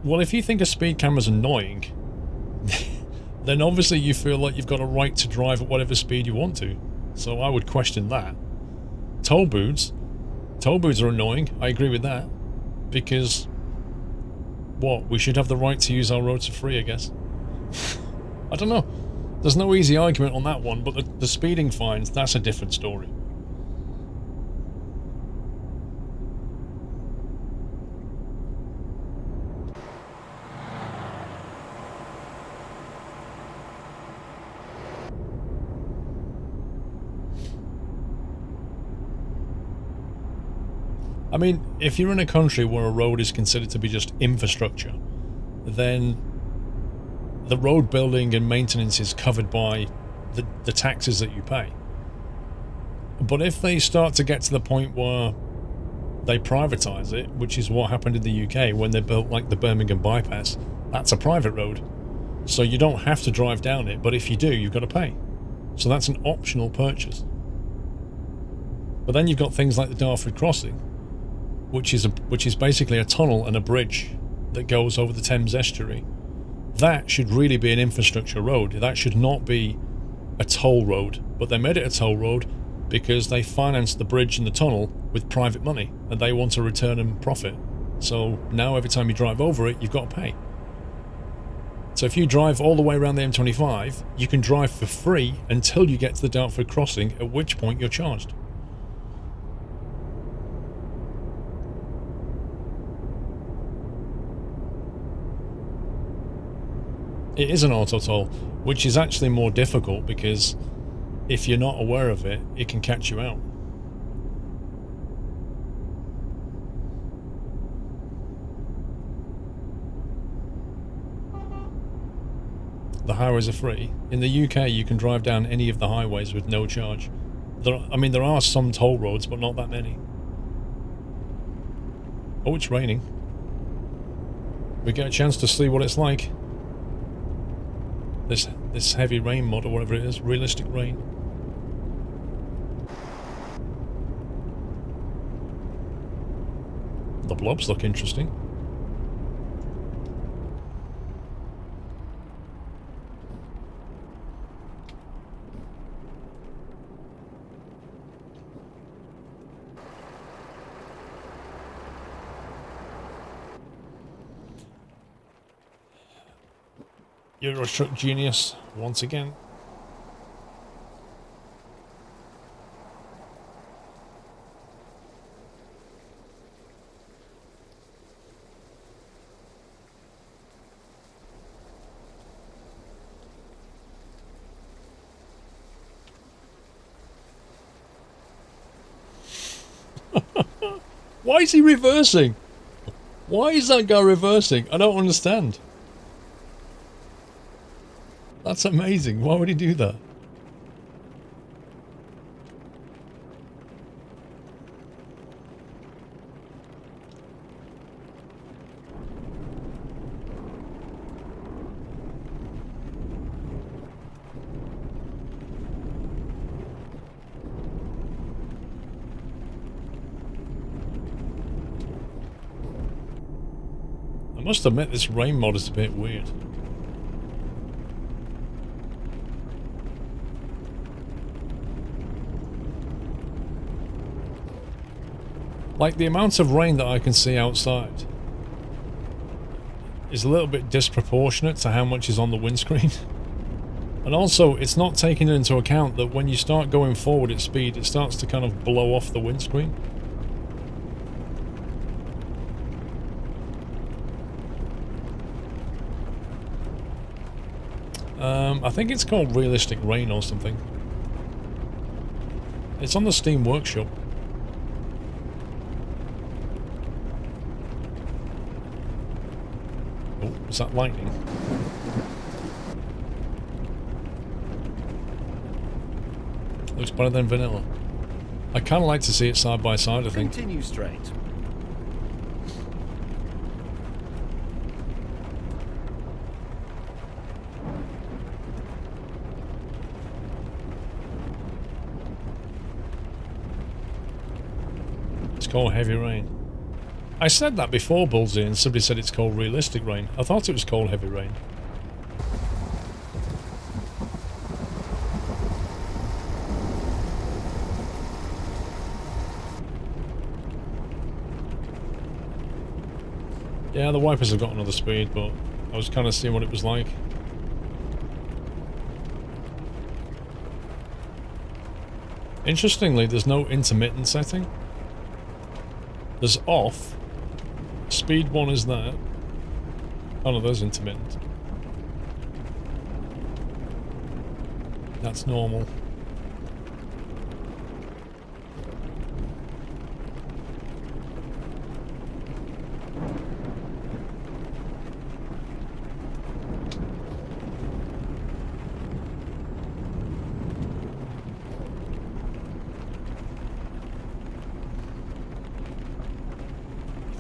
Well, if you think a speed camera's annoying, then obviously you feel like you've got a right to drive at whatever speed you want to. So I would question that. Toll booths are annoying, I agree with that. Because, what, we should have the right to use our roads for free, I guess. I don't know. There's no easy argument on that one, but the speeding fines, that's a different story. I mean, if you're in a country where a road is considered to be just infrastructure, then the road building and maintenance is covered by the taxes that you pay. But if they start to get to the point where they privatise it, which is what happened in the UK when they built like the Birmingham bypass, that's a private road. So you don't have to drive down it, but if you do, you've got to pay. So that's an optional purchase. But then you've got things like the Dartford Crossing, which is basically a tunnel and a bridge that goes over the Thames estuary. That should really be an infrastructure road. That should not be a toll road. But they made it a toll road because they financed the bridge and the tunnel with private money, and they want a return and profit. So now every time you drive over it, you've got to pay. So if you drive all the way around the M25, you can drive for free until you get to the Dartford Crossing, at which point you're charged. It is an auto toll, which is actually more difficult because if you're not aware of it, it can catch you out. The highways are free. In the UK, you can drive down any of the highways with no charge. There are some toll roads, but not that many. Oh, it's raining. We get a chance to see what it's like. This heavy rain mod, or whatever it is, realistic rain. The blobs look interesting. You're a truck genius, once again. Why is he reversing? Why is that guy reversing? I don't understand. That's amazing. Why would he do that? I must admit, this rain mod is a bit weird. Like, the amount of rain that I can see outside is a little bit disproportionate to how much is on the windscreen. And also, it's not taking into account that when you start going forward at speed, it starts to kind of blow off the windscreen. I think it's called Realistic Rain or something. It's on the Steam Workshop. Was that lightning? Looks better than vanilla. I kind of like to see it side by side, I think. Continue straight. It's called Heavy Rain. I said that before, Bullseye, and somebody said it's called Realistic Rain. I thought it was called Heavy Rain. Yeah, the wipers have got another speed, but I was kind of seeing what it was like. Interestingly, there's no intermittent setting. There's off. Speed 1 is that. Oh no, there's intermittent. That's normal.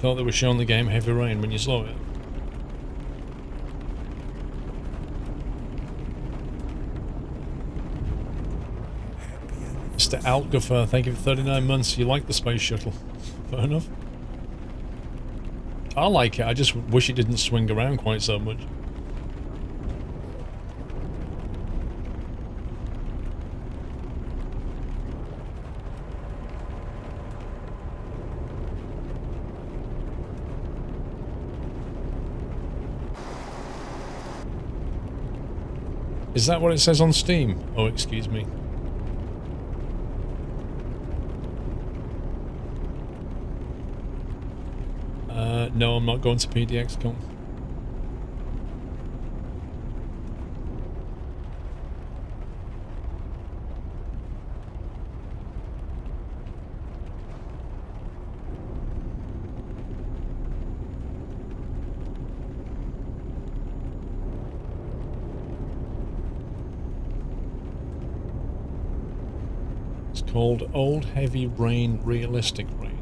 Thought they were showing the game Heavy Rain when you slow it. Mr. Altgaffer, thank you for 39 months. You like the space shuttle. Fair enough. I like it, I just wish it didn't swing around quite so much. Is that what it says on Steam? Oh, excuse me. No, I'm not going to PDXCon. It's called Old Heavy Rain Realistic Rain.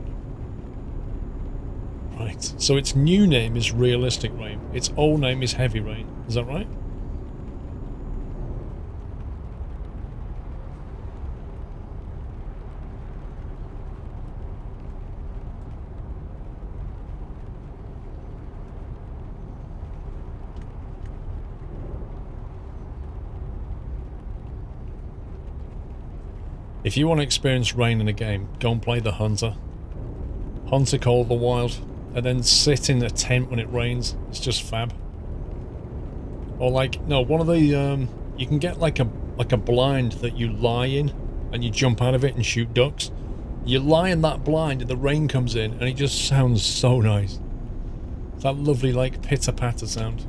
Right, so its new name is Realistic Rain. Its old name is Heavy Rain. Is that right? If you want to experience rain in a game, go and play the Hunter. Hunter Call of the Wild. And then sit in a tent when it rains. It's just fab. Or like, no, one of the, you can get like a blind that you lie in and you jump out of it and shoot ducks. You lie in that blind and the rain comes in and it just sounds so nice. That lovely like pitter-patter sound.